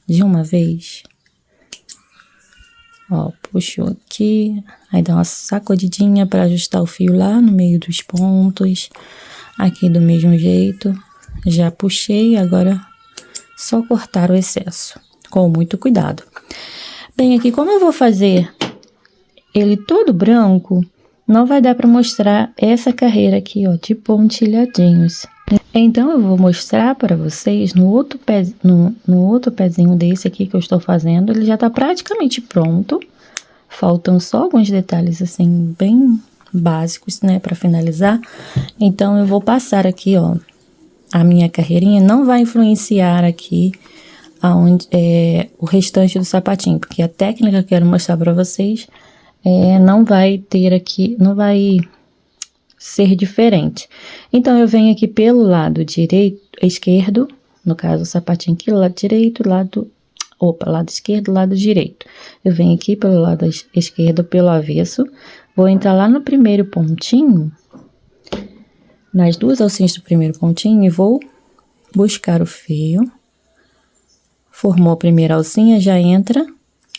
de uma vez. Ó, puxo aqui, aí dá uma sacudidinha para ajustar o fio lá no meio dos pontos. Aqui do mesmo jeito, já puxei, agora só cortar o excesso, com muito cuidado. Bem, aqui como eu vou fazer ele todo branco, não vai dar para mostrar essa carreira aqui, ó, de pontilhadinhos. Então, eu vou mostrar para vocês no outro pezinho desse aqui que eu estou fazendo. Ele já tá praticamente pronto. Faltam só alguns detalhes, assim, bem básicos, né, para finalizar. Então, eu vou passar aqui, ó, a minha carreirinha. Não vai influenciar aqui o restante do sapatinho, porque a técnica que eu quero mostrar para vocês não vai ter aqui, não vai ser diferente. Então, eu venho aqui pelo lado esquerdo, no caso, o sapatinho aqui, lado direito, lado esquerdo, lado direito. Eu venho aqui pelo lado esquerdo, pelo avesso, vou entrar lá no primeiro pontinho, nas 2 alcinhas do primeiro pontinho, e vou buscar o fio. Formou a primeira alcinha, já entra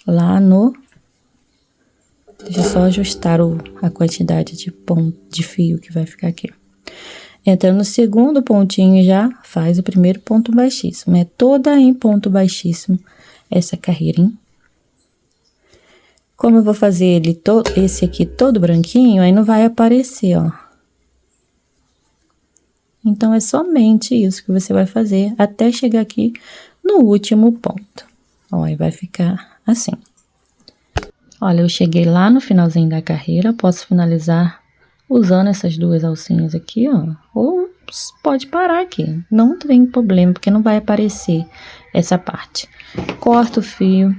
lá no... Deixa eu só ajustar a quantidade de fio que vai ficar aqui. Entra no segundo pontinho e já faz o primeiro ponto baixíssimo. É toda em ponto baixíssimo essa carreirinha. Como eu vou fazer esse aqui todo branquinho, aí não vai aparecer, ó. Então, é somente isso que você vai fazer até chegar aqui no último ponto. Ó, aí vai ficar assim. Olha, eu cheguei lá no finalzinho da carreira, posso finalizar usando essas duas alcinhas aqui, ó. Ou pode parar aqui, não tem problema, porque não vai aparecer essa parte. Corta o fio.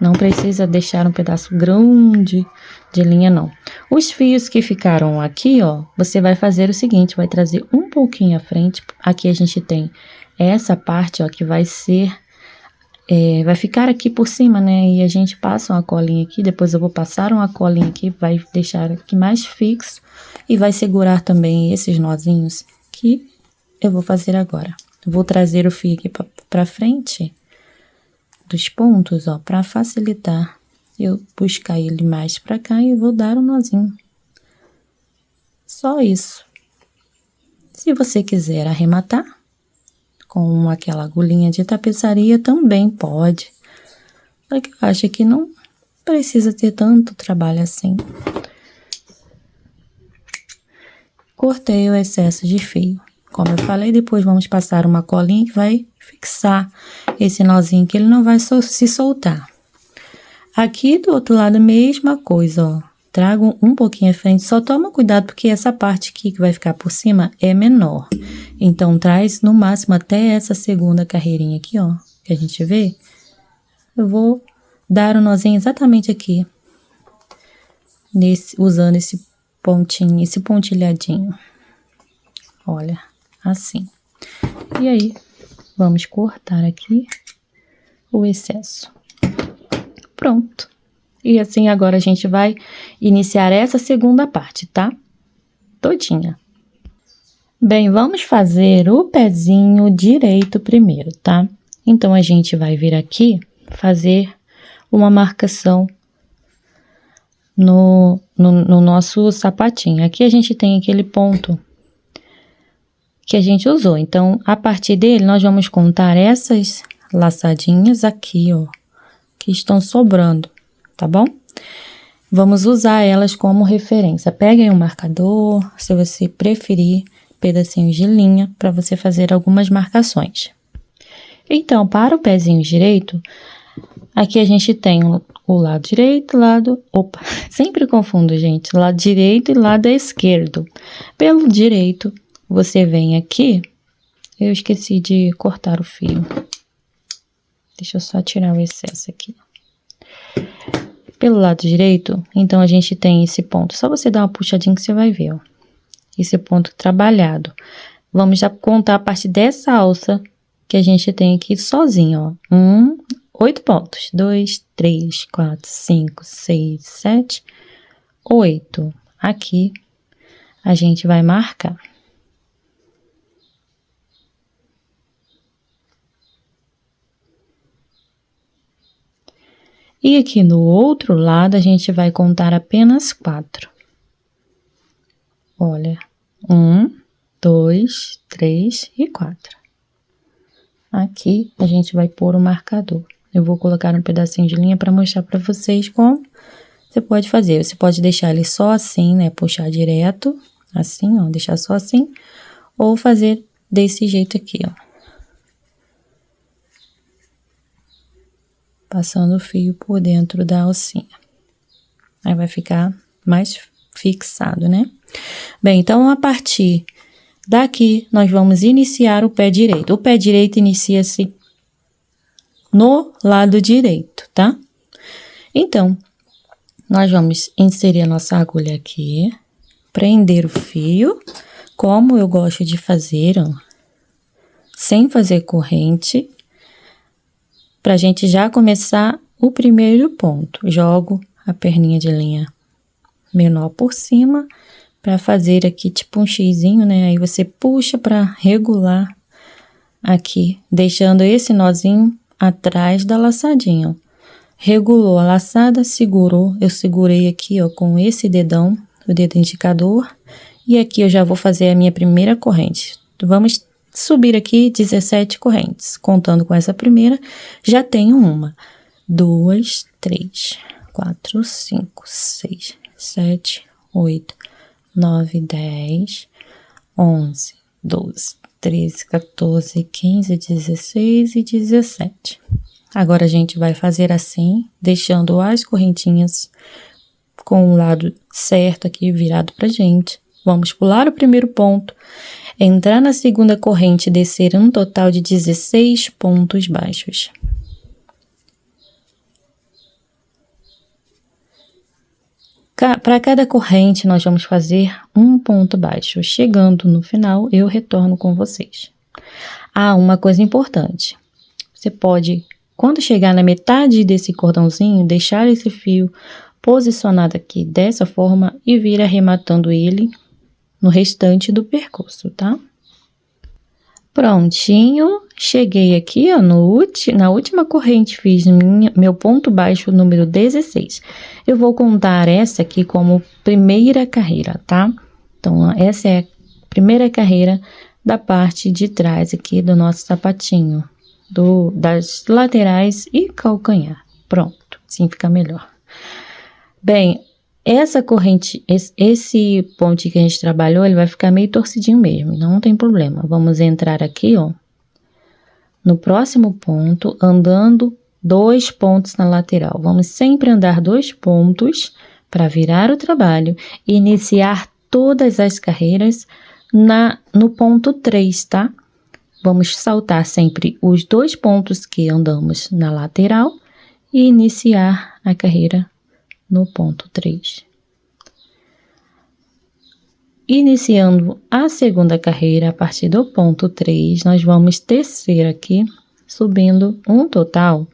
Não precisa deixar um pedaço grande de linha, não. Os fios que ficaram aqui, ó, você vai fazer o seguinte, vai trazer um pouquinho à frente. Aqui a gente tem essa parte, ó, que vai ser... vai ficar aqui por cima, né? E a gente passa uma colinha aqui, depois eu vou passar uma colinha aqui, vai deixar aqui mais fixo. E vai segurar também esses nozinhos que eu vou fazer agora. Vou trazer o fio aqui pra frente dos pontos, ó, para facilitar eu buscar ele mais para cá e vou dar um nozinho. Só isso. Se você quiser arrematar com aquela agulhinha de tapeçaria, também pode. Só que eu acho que não precisa ter tanto trabalho assim. Cortei o excesso de fio. Como eu falei, depois vamos passar uma colinha que vai fixar esse nozinho, que ele não vai se soltar. Aqui do outro lado, mesma coisa, ó. Trago um pouquinho à frente, só toma cuidado porque essa parte aqui que vai ficar por cima é menor. Então, traz no máximo até essa segunda carreirinha aqui, ó, que a gente vê. Eu vou dar o nozinho exatamente aqui, usando esse pontinho, esse pontilhadinho. Olha, assim. E aí, vamos cortar aqui o excesso. Pronto. E assim, agora a gente vai iniciar essa segunda parte, tá? Todinha. Bem, vamos fazer o pezinho direito primeiro, tá? Então, a gente vai vir aqui fazer uma marcação no nosso sapatinho. Aqui a gente tem aquele ponto que a gente usou. Então, a partir dele, nós vamos contar essas laçadinhas aqui, ó, que estão sobrando, tá bom? Vamos usar elas como referência. Peguem um marcador, se você preferir, pedacinhos de linha, para você fazer algumas marcações. Então, para o pezinho direito, aqui a gente tem o lado direito, opa, sempre confundo, gente, lado direito e lado esquerdo. Pelo direito, você vem aqui, eu esqueci de cortar o fio. Deixa eu só tirar o excesso aqui. Pelo lado direito, então a gente tem esse ponto. Só você dar uma puxadinha que você vai ver, ó. Esse ponto trabalhado. Vamos já contar a partir dessa alça que a gente tem aqui sozinho, ó. 8 pontos. 2, 3, 4, 5, 6, 7, 8. Aqui a gente vai marcar. E aqui no outro lado, a gente vai contar apenas 4. Olha, 1, 2, 3 e 4. Aqui, a gente vai pôr o marcador. Eu vou colocar um pedacinho de linha para mostrar para vocês como você pode fazer. Você pode deixar ele só assim, né? Puxar direto, assim, ó, deixar só assim. Ou fazer desse jeito aqui, ó. Passando o fio por dentro da alcinha. Aí vai ficar mais fixado, né? Bem, então, a partir daqui, nós vamos iniciar o pé direito. O pé direito inicia-se no lado direito, tá? Então, nós vamos inserir a nossa agulha aqui, prender o fio, como eu gosto de fazer, ó, sem fazer corrente. Pra gente já começar o primeiro ponto, jogo a perninha de linha menor por cima, pra fazer aqui tipo um xizinho, né? Aí você puxa pra regular aqui, deixando esse nozinho atrás da laçadinha, ó. Regulou a laçada, segurou, eu segurei aqui, ó, com esse dedão, o dedo indicador, e aqui eu já vou fazer a minha primeira corrente. Vamos subir aqui 17 correntes. Contando com essa primeira, já tenho 1, 2, 3, 4, 5, 6, 7, 8, 9, 10, 11, 12, 13, 14, 15, 16 e 17. Agora a gente vai fazer assim, deixando as correntinhas com o lado certo aqui virado pra gente. Vamos pular o primeiro ponto, entrar na segunda corrente e descer um total de 16 pontos baixos. Para cada corrente, nós vamos fazer um ponto baixo. Chegando no final, eu retorno com vocês. Ah, uma coisa importante. Você pode, quando chegar na metade desse cordãozinho, deixar esse fio posicionado aqui dessa forma e vir arrematando ele no restante do percurso, tá? Prontinho, cheguei aqui, ó, na última corrente, fiz meu ponto baixo número 16. Eu vou contar essa aqui como primeira carreira, tá? Então, essa é a primeira carreira da parte de trás aqui do nosso sapatinho, das laterais e calcanhar. Pronto, assim fica melhor. Bem, essa corrente, esse pontinho que a gente trabalhou, ele vai ficar meio torcidinho mesmo, não tem problema. Vamos entrar aqui, ó, no próximo ponto, andando 2 pontos na lateral. Vamos sempre andar 2 pontos para virar o trabalho e iniciar todas as carreiras no ponto 3, tá? Vamos saltar sempre os 2 pontos que andamos na lateral e iniciar a carreira no ponto 3. Iniciando a segunda carreira, a partir do ponto 3, nós vamos tecer aqui, subindo um total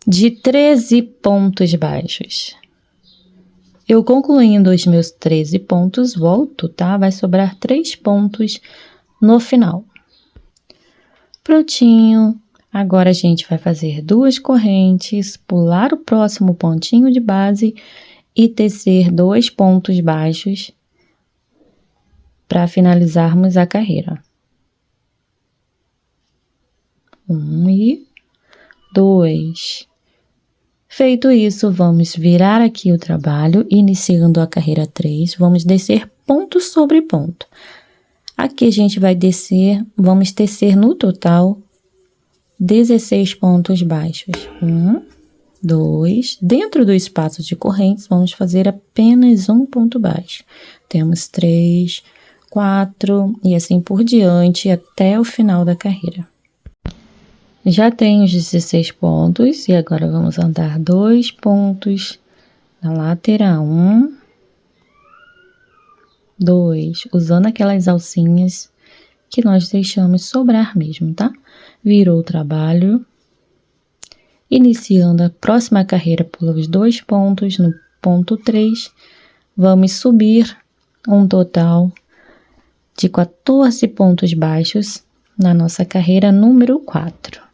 de 13 pontos baixos. Eu concluindo os meus 13 pontos, volto, tá? Vai sobrar 3 pontos no final. Prontinho. Agora, a gente vai fazer 2 correntes, pular o próximo pontinho de base e tecer 2 pontos baixos para finalizarmos a carreira. 1 e 2. Feito isso, vamos virar aqui o trabalho, iniciando a carreira 3, vamos descer ponto sobre ponto. Aqui a gente vai descer, vamos tecer no total 16 pontos baixos. 1, 2. Dentro do espaço de correntes, vamos fazer apenas um ponto baixo. Temos 3, 4 e assim por diante até o final da carreira. Já tenho os 16 pontos e agora vamos andar 2 pontos na lateral. 1, 2. Usando aquelas alcinhas que nós deixamos sobrar mesmo, tá? Virou o trabalho. Iniciando a próxima carreira, pula os 2 pontos no ponto 3. Vamos subir um total de 14 pontos baixos na nossa carreira número 4.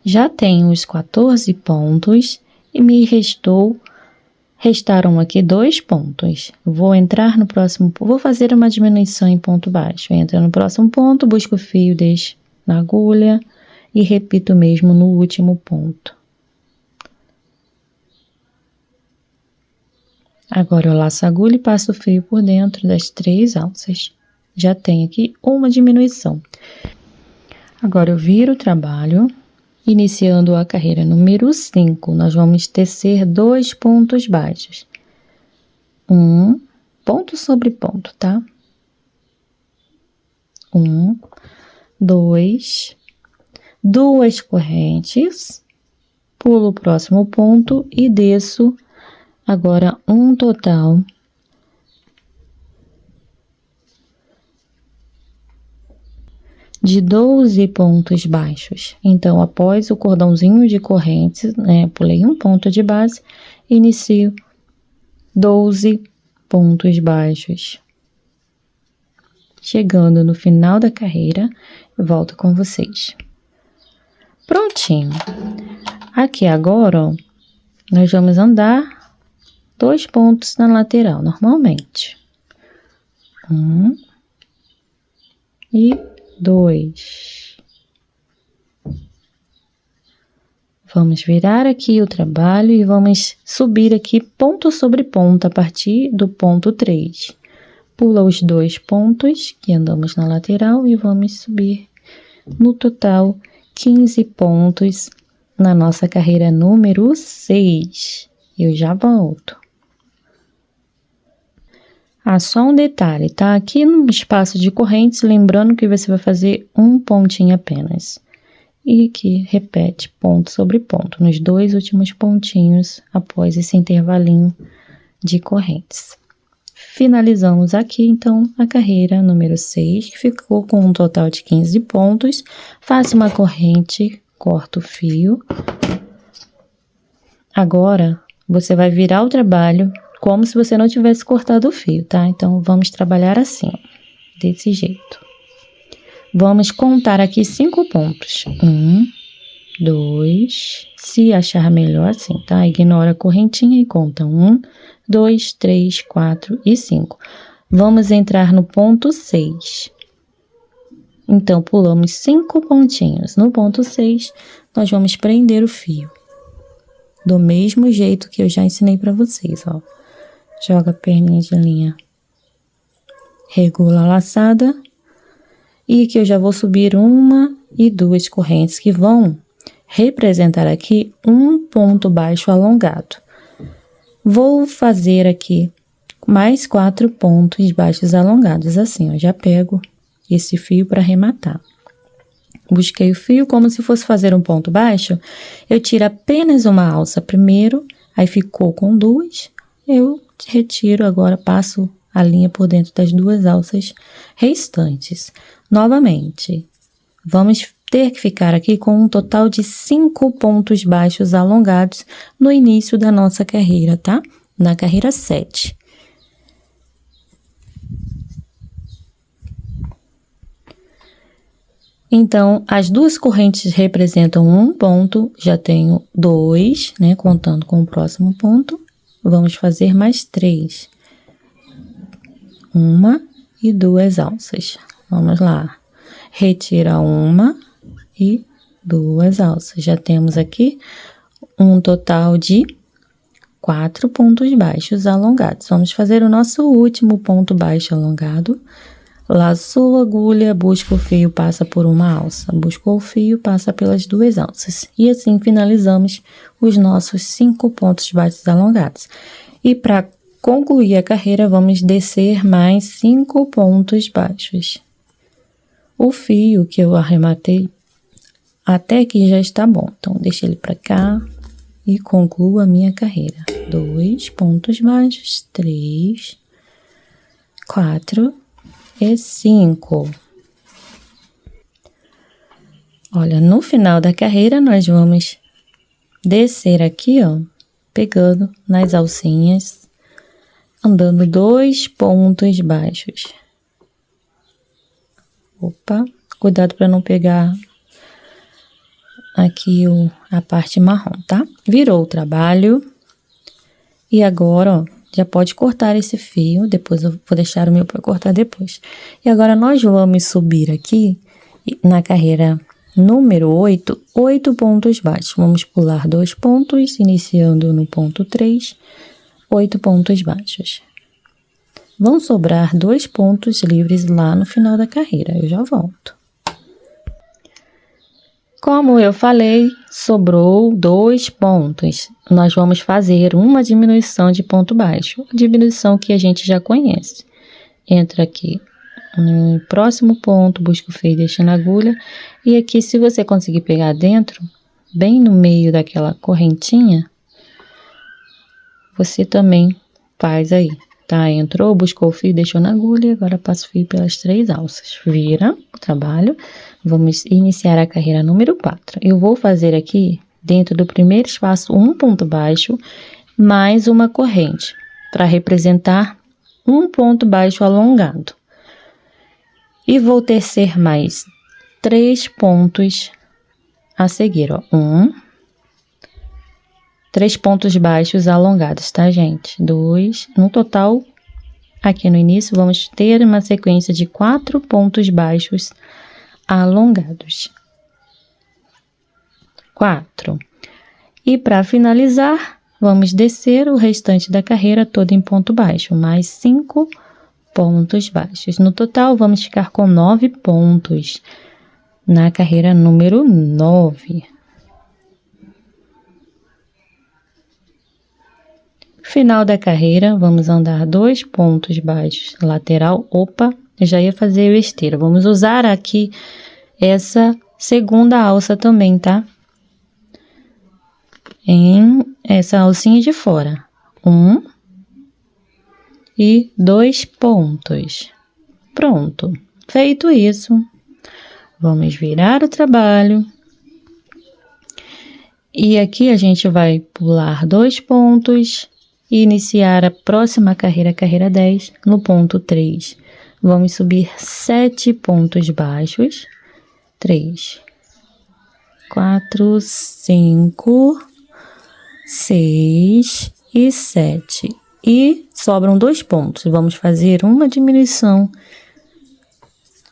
Já tenho os 14 pontos e restaram aqui 2 pontos. Vou entrar no próximo, vou fazer uma diminuição em ponto baixo. Entra no próximo ponto, busco o fio, deixo na agulha e repito mesmo no último ponto. Agora eu laço a agulha e passo o fio por dentro das 3 alças. Já tenho aqui uma diminuição. Agora eu viro o trabalho. Iniciando a carreira número 5, nós vamos tecer 2 pontos baixos. 1, ponto sobre ponto, tá? 1, 2, 2 correntes, pulo o próximo ponto e desço agora um total de 12 pontos baixos. Então, após o cordãozinho de correntes, pulei um ponto de base, inicio 12 pontos baixos. Chegando no final da carreira, eu volto com vocês. Prontinho. Aqui agora, ó, nós vamos andar 2 pontos na lateral, normalmente. 1 e 2. Vamos virar aqui o trabalho e vamos subir aqui ponto sobre ponto a partir do ponto 3. Pula os 2 pontos que andamos na lateral e vamos subir No total, 15 pontos na nossa carreira número 6. Eu já volto. Só um detalhe, tá? Aqui no espaço de correntes, lembrando que você vai fazer um pontinho apenas. E aqui repete ponto sobre ponto, nos 2 últimos pontinhos após esse intervalinho de correntes. Finalizamos aqui, então, a carreira número 6, que ficou com um total de 15 pontos. Faça uma corrente, corta o fio. Agora, você vai virar o trabalho como se você não tivesse cortado o fio, tá? Então, vamos trabalhar assim, ó, desse jeito. Vamos contar aqui 5 pontos. 1, 2, se achar melhor assim, tá? Ignora a correntinha e conta 1, 2, 3, 4 e 5. Vamos entrar no ponto 6. Então, pulamos 5 pontinhos. No ponto 6, nós vamos prender o fio. Do mesmo jeito que eu já ensinei para vocês, ó. Joga a perninha de linha. Regula a laçada. E aqui eu já vou subir 1 e 2 correntes que vão representar aqui um ponto baixo alongado. Vou fazer aqui mais 4 pontos baixos alongados, assim, ó. Já pego esse fio para arrematar. Busquei o fio como se fosse fazer um ponto baixo. Eu tiro apenas uma alça primeiro, aí ficou com 2. Eu retiro agora, passo a linha por dentro das 2 alças restantes. Novamente, vamos ter que ficar aqui com um total de 5 pontos baixos alongados no início da nossa carreira, tá? Na carreira 7. Então, as 2 correntes representam um ponto, já tenho 2, né? Contando com o próximo ponto, vamos fazer mais 3. 1 e 2 alças. Vamos lá. Retira 1 e 2 alças. Já temos aqui um total de 4 pontos baixos alongados. Vamos fazer o nosso último ponto baixo alongado. Laçou a agulha, busca o fio, passa por uma alça. Buscou o fio, passa pelas 2 alças. E assim finalizamos os nossos 5 pontos baixos alongados. E para concluir a carreira, vamos descer mais 5 pontos baixos. O fio que eu arrematei até aqui já está bom. Então, deixo ele para cá e concluo a minha carreira. 2 pontos baixos, 3, 4 e 5. Olha, no final da carreira, nós vamos descer aqui, ó, pegando nas alcinhas, andando 2 pontos baixos. Opa, cuidado para não pegar aqui a parte marrom, tá? Virou o trabalho. E agora, ó, já pode cortar esse fio. Depois eu vou deixar o meu para cortar depois. E agora nós vamos subir aqui na carreira número 8, 8 pontos baixos. Vamos pular 2 pontos, iniciando no ponto 3, 8 pontos baixos. Vão sobrar 2 pontos livres lá no final da carreira. Eu já volto. Como eu falei, sobrou 2 pontos. Nós vamos fazer uma diminuição de ponto baixo. Diminuição que a gente já conhece. Entra aqui no próximo ponto, busca o fio e deixa na agulha. E aqui, se você conseguir pegar dentro, bem no meio daquela correntinha, você também faz aí. Tá, entrou, buscou o fio, deixou na agulha, agora passa o fio pelas 3 alças. Vira o trabalho. Vamos iniciar a carreira número 4. Eu vou fazer aqui, dentro do primeiro espaço, um ponto baixo, mais uma corrente, para representar um ponto baixo alongado. E vou tecer mais 3 pontos a seguir, ó. 3 pontos baixos alongados, tá, gente? 2, no total, aqui no início, vamos ter uma sequência de 4 pontos baixos alongados. 4. E para finalizar, vamos descer o restante da carreira toda em ponto baixo, mais 5 pontos baixos. No total, vamos ficar com 9 pontos na carreira número 9. Final da carreira, vamos andar 2 pontos baixos lateral. Opa, eu já ia fazer besteira. Vamos usar aqui essa segunda alça também, tá? Em essa alcinha de fora. 1 e 2 pontos. Pronto. Feito isso, vamos virar o trabalho. E aqui a gente vai pular 2 pontos e iniciar a próxima carreira, carreira 10, no ponto 3. Vamos subir 7 pontos baixos. 3, 4, 5, 6 e 7. E sobram 2 pontos. Vamos fazer uma diminuição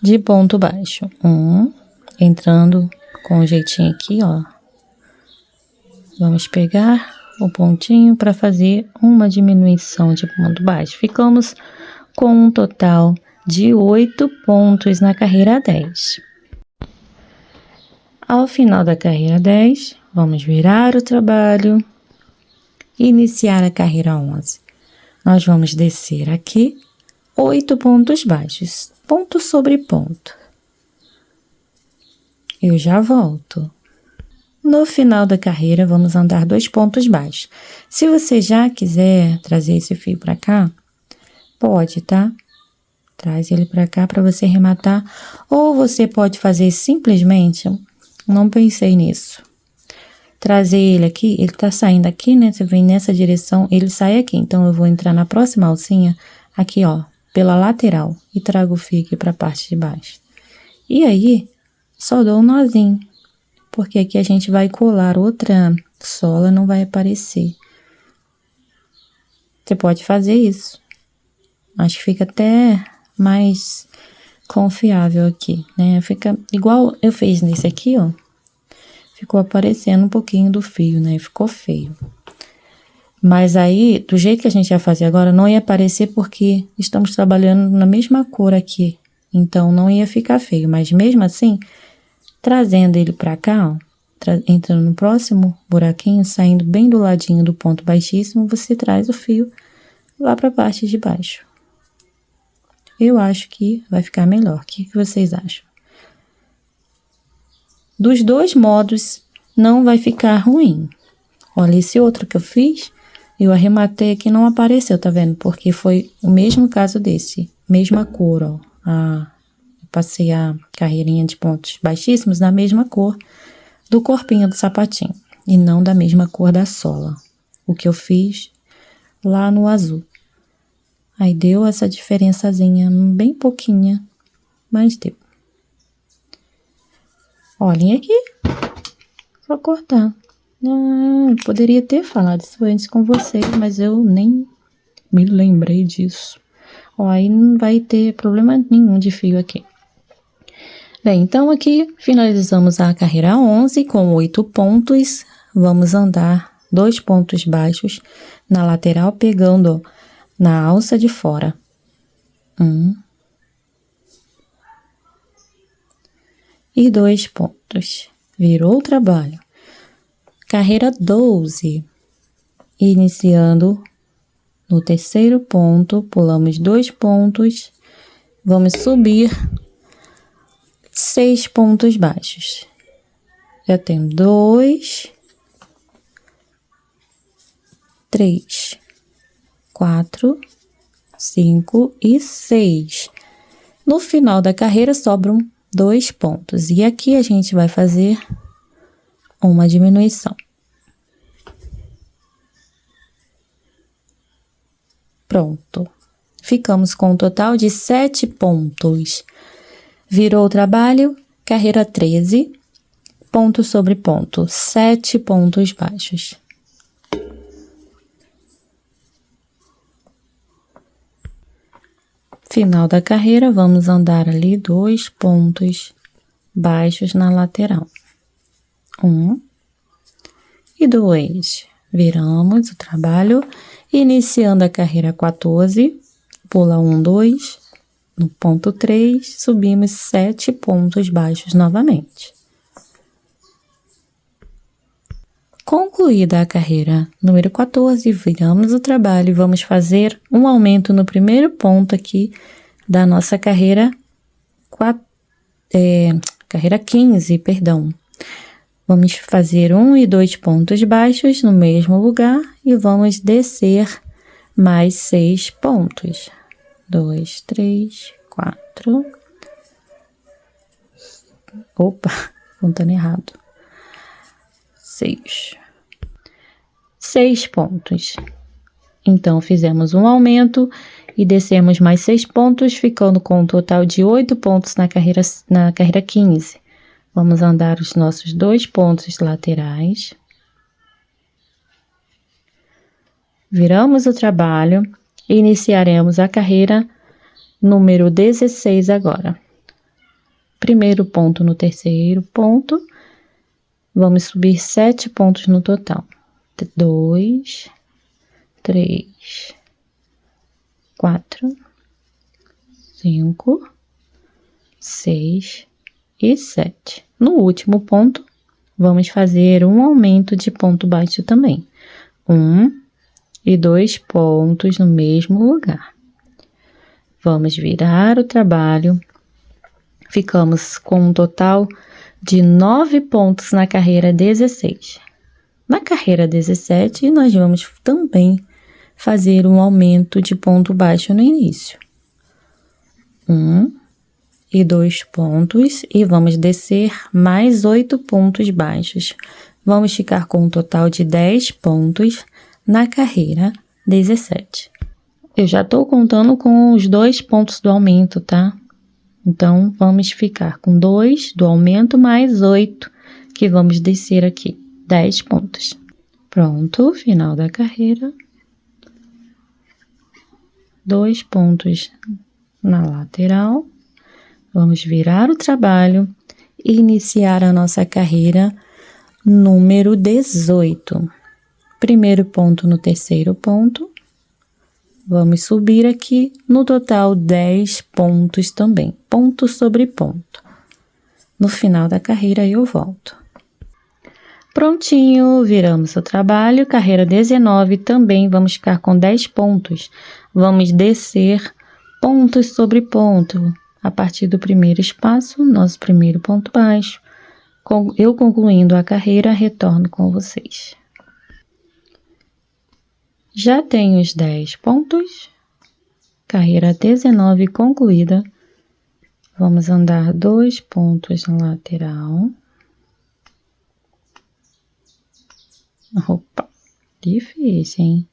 de ponto baixo. Entrando com um jeitinho aqui, ó. Vamos pegar o pontinho para fazer uma diminuição de ponto baixo. Ficamos com um total de 8 pontos na carreira 10. Ao final da carreira 10, vamos virar o trabalho e iniciar a carreira 11. Nós vamos descer aqui 8 pontos baixos, ponto sobre ponto. Eu já volto. No final da carreira, vamos andar 2 pontos baixos. Se você já quiser trazer esse fio para cá, pode, tá? Traz ele para cá para você rematar. Ou você pode fazer simplesmente, não pensei nisso. Trazer ele aqui, ele tá saindo aqui, né? Você vem nessa direção, ele sai aqui. Então, eu vou entrar na próxima alcinha, aqui, ó, pela lateral. E trago o fio aqui pra parte de baixo. E aí, só dou um nozinho. Porque aqui a gente vai colar outra sola, não vai aparecer. Você pode fazer isso. Acho que fica até mais confiável aqui, né? Fica igual eu fiz nesse aqui, ó. Ficou aparecendo um pouquinho do fio, né? Ficou feio. Mas aí, do jeito que a gente vai fazer agora, não ia aparecer porque estamos trabalhando na mesma cor aqui. Então, não ia ficar feio. Mas mesmo assim, trazendo ele pra cá, ó, entrando no próximo buraquinho, saindo bem do ladinho do ponto baixíssimo, você traz o fio lá pra parte de baixo. Eu acho que vai ficar melhor. O que vocês acham? Dos dois modos, não vai ficar ruim. Olha, esse outro que eu fiz, eu arrematei aqui e não apareceu, tá vendo? Porque foi o mesmo caso desse, mesma cor, ó. Passei a carreirinha de pontos baixíssimos na mesma cor do corpinho do sapatinho. E não da mesma cor da sola. O que eu fiz lá no azul. Aí deu essa diferençazinha bem pouquinha, mas deu. Olhem aqui. Só cortar. Poderia ter falado isso antes com vocês, mas eu nem me lembrei disso. Ó, aí não vai ter problema nenhum de fio aqui. Bem, então aqui finalizamos a carreira 11 com 8 pontos. Vamos andar 2 pontos baixos na lateral, pegando na alça de fora. 1 e 2 pontos. Virou o trabalho. Carreira 12. Iniciando no terceiro ponto, pulamos 2 pontos. Vamos subir 6 pontos baixos. Já tenho 2, 3, 4, 5 e 6. No final da carreira sobram 2 pontos. E aqui a gente vai fazer uma diminuição. Pronto. Ficamos com um total de 7 pontos. Virou o trabalho, carreira 13, ponto sobre ponto, 7 pontos baixos. Final da carreira, vamos andar ali 2 pontos baixos na lateral. 1 e 2. Viramos o trabalho, iniciando a carreira 14, pula 1, 2, no ponto 3, subimos 7 pontos baixos novamente. Concluída a carreira número 14, viramos o trabalho e vamos fazer um aumento no primeiro ponto aqui da nossa carreira 15, perdão. Vamos fazer 1 e 2 pontos baixos no mesmo lugar e vamos descer mais 6 pontos. 2, 3, 4. Opa, contando errado. 6 pontos. Então, fizemos um aumento e descemos mais 6 pontos, ficando com um total de 8 pontos na carreira 15. Vamos andar os nossos 2 pontos laterais. Viramos o trabalho e iniciaremos a carreira número 16 agora. Primeiro ponto no terceiro ponto. Vamos subir 7 pontos no total. 2, 3, 4, 5, 6 e 7. No último ponto, vamos fazer um aumento de ponto baixo também. 1 e 2 pontos no mesmo lugar. Vamos virar o trabalho. Ficamos com um total de 9 pontos na carreira 16. Na carreira 17, nós vamos também fazer um aumento de ponto baixo no início. 1 e 2 pontos e vamos descer mais 8 pontos baixos. Vamos ficar com um total de 10 pontos na carreira 17. Eu já estou contando com os 2 pontos do aumento, tá? Então, vamos ficar com 2 do aumento mais 8 que vamos descer aqui. 10 pontos. Pronto, final da carreira. 2 pontos na lateral. Vamos virar o trabalho e iniciar a nossa carreira número 18. Primeiro ponto no terceiro ponto. Vamos subir aqui, no total 10 pontos também, ponto sobre ponto. No final da carreira eu volto. Prontinho, viramos o trabalho, carreira 19, também vamos ficar com 10 pontos. Vamos descer pontos sobre ponto. A partir do primeiro espaço, nosso primeiro ponto baixo. Eu concluindo a carreira, retorno com vocês. Já tenho os 10 pontos. Carreira 19 concluída. Vamos andar 2 pontos na lateral. Opa, difícil, hein?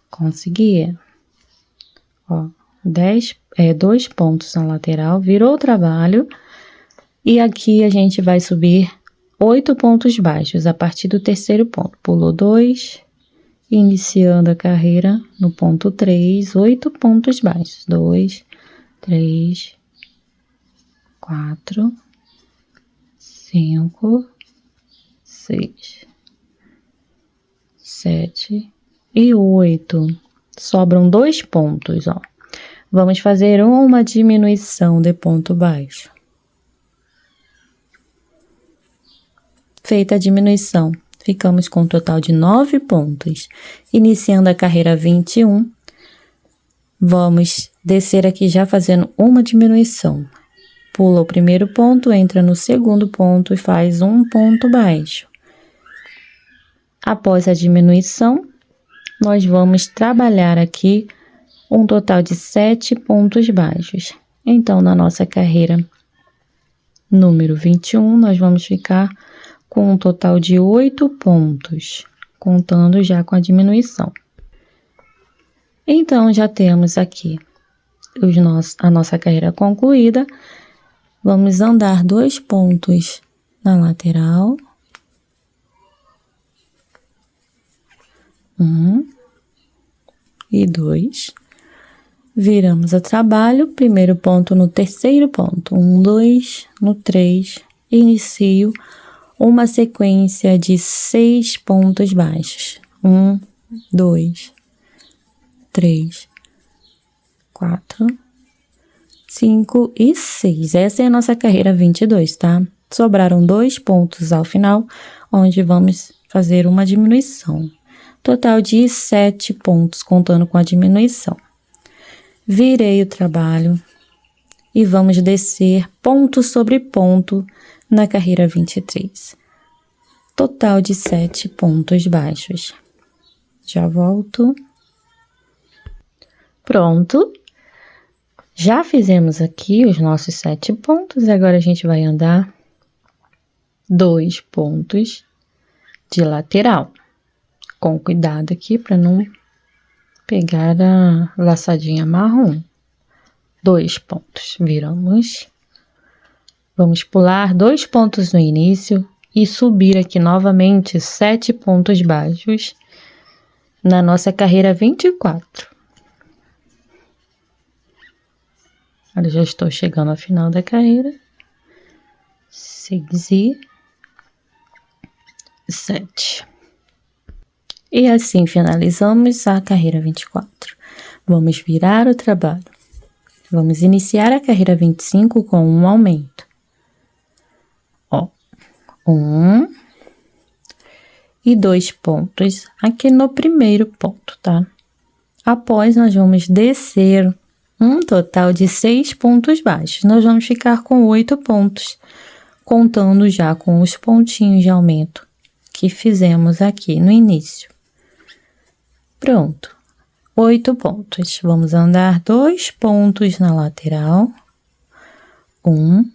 Consegui. Ó, 2 pontos na lateral, virou o trabalho. E aqui a gente vai subir 8 pontos baixos a partir do terceiro ponto. Pulou 2, iniciando a carreira no ponto 3, 8 pontos baixos. 2, 3, 4, 5, 6, 7 e 8. Sobram 2 pontos, ó. Vamos fazer uma diminuição de ponto baixo. Feita a diminuição, ficamos com um total de 9 pontos. Iniciando a carreira 21, vamos descer aqui já fazendo uma diminuição. Pula o primeiro ponto, entra no segundo ponto e faz um ponto baixo. Após a diminuição, nós vamos trabalhar aqui um total de 7 pontos baixos. Então, na nossa carreira número 21, nós vamos ficar com um total de 8 pontos, contando já com a diminuição. Então, já temos aqui a nossa carreira concluída. Vamos andar 2 pontos na lateral. 1 e 2. Viramos o trabalho, primeiro ponto no terceiro ponto. 1, 2, no 3. Inicio uma sequência de 6 pontos baixos. 1, 2, 3, 4, 5 e 6. Essa é a nossa carreira 22, tá? Sobraram 2 pontos ao final, onde vamos fazer uma diminuição. Total de 7 pontos, contando com a diminuição. Virei o trabalho e vamos descer ponto sobre ponto na carreira 23. Total de 7 pontos baixos. Já volto. Pronto. Já fizemos aqui os nossos 7 pontos, agora a gente vai andar 2 pontos de lateral. Com cuidado aqui para não pegar a laçadinha marrom. 2 pontos, viramos. Vamos pular 2 pontos no início e subir aqui novamente 7 pontos baixos na nossa carreira 24. Agora já estou chegando ao final da carreira. 6 e 7. E assim finalizamos a carreira 24. Vamos virar o trabalho. Vamos iniciar a carreira 25 com um aumento. Ó, 1 e 2 pontos aqui no primeiro ponto, tá? Após, nós vamos descer um total de 6 pontos baixos. Nós vamos ficar com 8 pontos, contando já com os pontinhos de aumento que fizemos aqui no início. Pronto, 8 pontos. Vamos andar 2 pontos na lateral. 1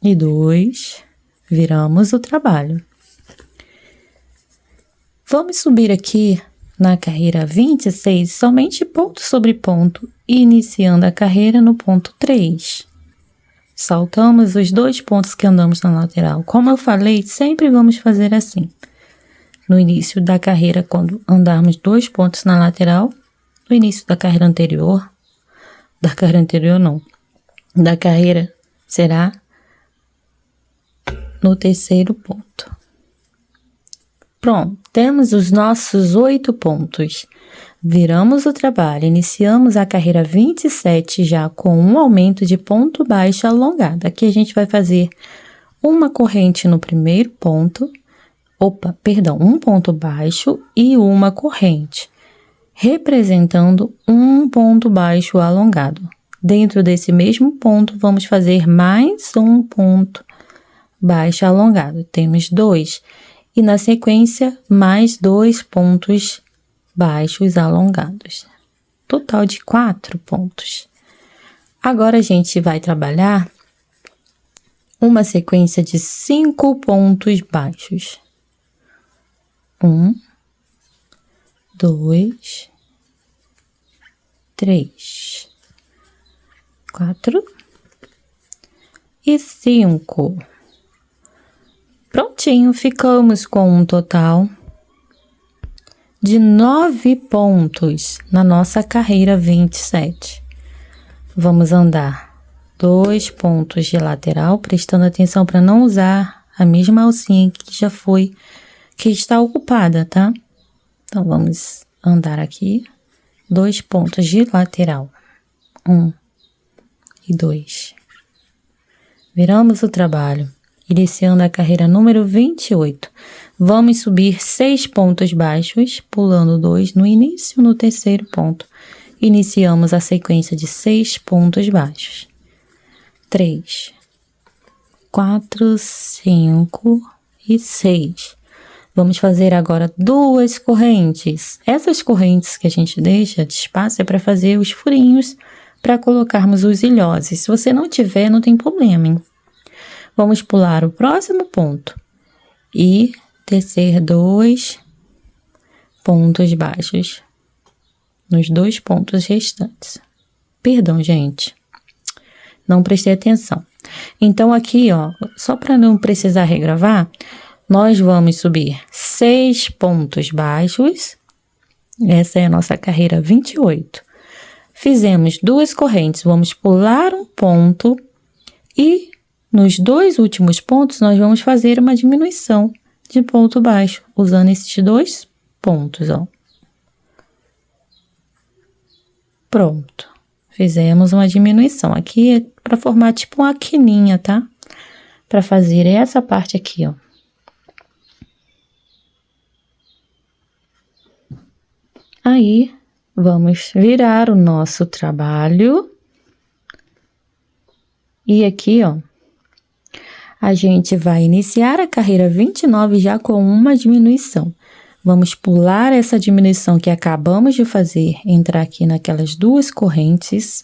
e 2. Viramos o trabalho. Vamos subir aqui na carreira 26, somente ponto sobre ponto, iniciando a carreira no ponto 3. Saltamos os 2 pontos que andamos na lateral. Como eu falei, sempre vamos fazer assim. No início da carreira, quando andarmos 2 pontos na lateral, no início da carreira anterior, da carreira será no terceiro ponto. Pronto, temos os nossos 8 pontos. Viramos o trabalho, iniciamos a carreira 27 já com um aumento de ponto baixo alongado. Aqui a gente vai fazer uma corrente no primeiro ponto, um ponto baixo e uma corrente, representando um ponto baixo alongado. Dentro desse mesmo ponto, vamos fazer mais um ponto baixo alongado. Temos 2. E na sequência, mais 2 pontos baixos alongados. Total de 4 pontos. Agora, a gente vai trabalhar uma sequência de 5 pontos baixos. 1, 2, 3, 4 e 5. Prontinho, ficamos com um total de 9 pontos na nossa carreira 27. Vamos andar 2 pontos de lateral, prestando atenção para não usar a mesma alcinha que está ocupada, tá? Então, vamos andar aqui 2 pontos de lateral. 1 e 2. Viramos o trabalho. Iniciando a carreira número 28, vamos subir 6 pontos baixos, pulando 2 no início, no terceiro ponto. Iniciamos a sequência de 6 pontos baixos. 3, 4, 5 e 6. Vamos fazer agora 2 correntes. Essas correntes que a gente deixa de espaço é para fazer os furinhos, para colocarmos os ilhoses. Se você não tiver, não tem problema, hein? Vamos pular o próximo ponto e descer 2 pontos baixos nos 2 pontos restantes. Perdão, gente, não prestei atenção. Então, aqui, ó, só para não precisar regravar, nós vamos subir 6 pontos baixos. Essa é a nossa carreira 28. Fizemos 2 correntes, vamos pular um ponto e nos 2 últimos pontos, nós vamos fazer uma diminuição de ponto baixo, usando esses 2 pontos, ó. Pronto. fizemos uma diminuição. Aqui é para formar tipo uma quininha, tá? Para fazer essa parte aqui, ó. Aí, vamos virar o nosso trabalho. E aqui, ó, a gente vai iniciar a carreira 29 já com uma diminuição. Vamos pular essa diminuição que acabamos de fazer, entrar aqui naquelas duas correntes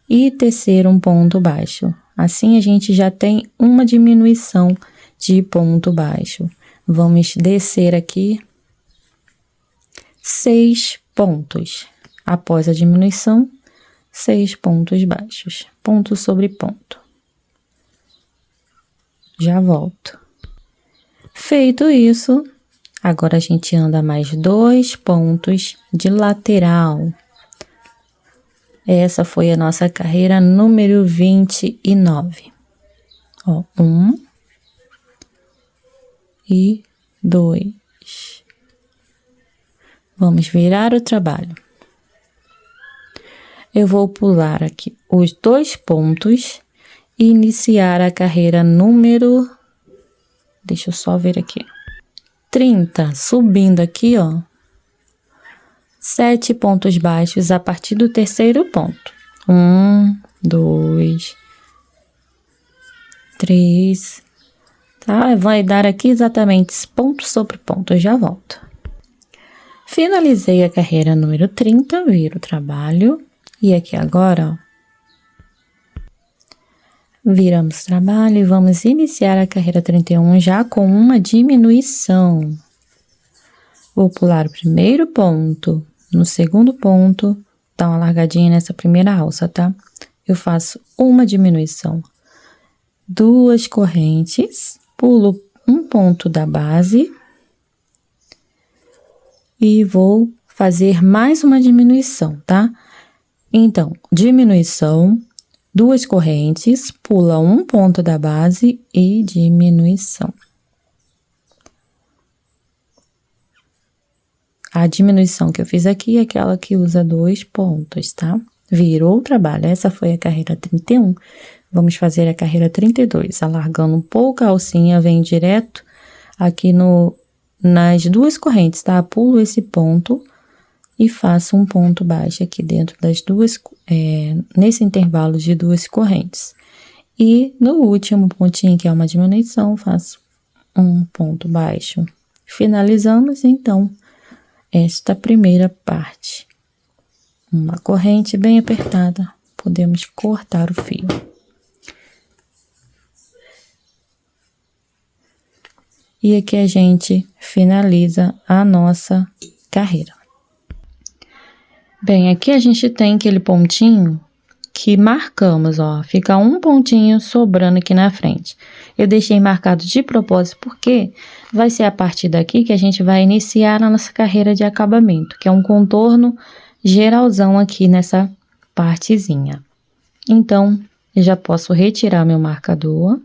e tecer um ponto baixo. Assim, a gente já tem uma diminuição de ponto baixo. Vamos descer aqui 6 pontos. Após a diminuição, 6 pontos baixos. Ponto sobre ponto. Já volto. Feito isso, agora a gente anda mais 2 pontos de lateral. Essa foi a nossa carreira número 29. Ó, 1 e 2. Vamos virar o trabalho. Eu vou pular aqui os 2 pontos e iniciar a carreira número... Deixa eu só ver aqui. 30, subindo aqui, ó. 7 pontos baixos a partir do terceiro ponto. 1, 2, 3, tá? Vai dar aqui exatamente ponto sobre ponto, eu já volto. Finalizei a carreira número 30, viro o trabalho. E aqui agora, ó, viramos o trabalho e vamos iniciar a carreira 31 já com uma diminuição. Vou pular o primeiro ponto. No segundo ponto, dá uma largadinha nessa primeira alça, tá? Eu faço uma diminuição. 2 correntes, pulo um ponto da base e vou fazer mais uma diminuição, tá? Então, diminuição, 2 correntes, pula um ponto da base e diminuição. A diminuição que eu fiz aqui é aquela que usa 2 pontos, tá? Virou o trabalho. Essa foi a carreira 31. Vamos fazer a carreira 32. Alargando um pouco a alcinha, vem direto aqui nas 2 correntes, tá? Pulo esse ponto e faço um ponto baixo aqui dentro das duas, nesse intervalo de 2 correntes. E no último pontinho, que é uma diminuição, faço um ponto baixo. Finalizamos, então, esta primeira parte. Uma corrente bem apertada, podemos cortar o fio. E aqui a gente finaliza a nossa carreira. Bem, aqui a gente tem aquele pontinho que marcamos, ó, fica um pontinho sobrando aqui na frente. Eu deixei marcado de propósito porque vai ser a partir daqui que a gente vai iniciar a nossa carreira de acabamento, que é um contorno geralzão aqui nessa partezinha. Então, eu já posso retirar meu marcador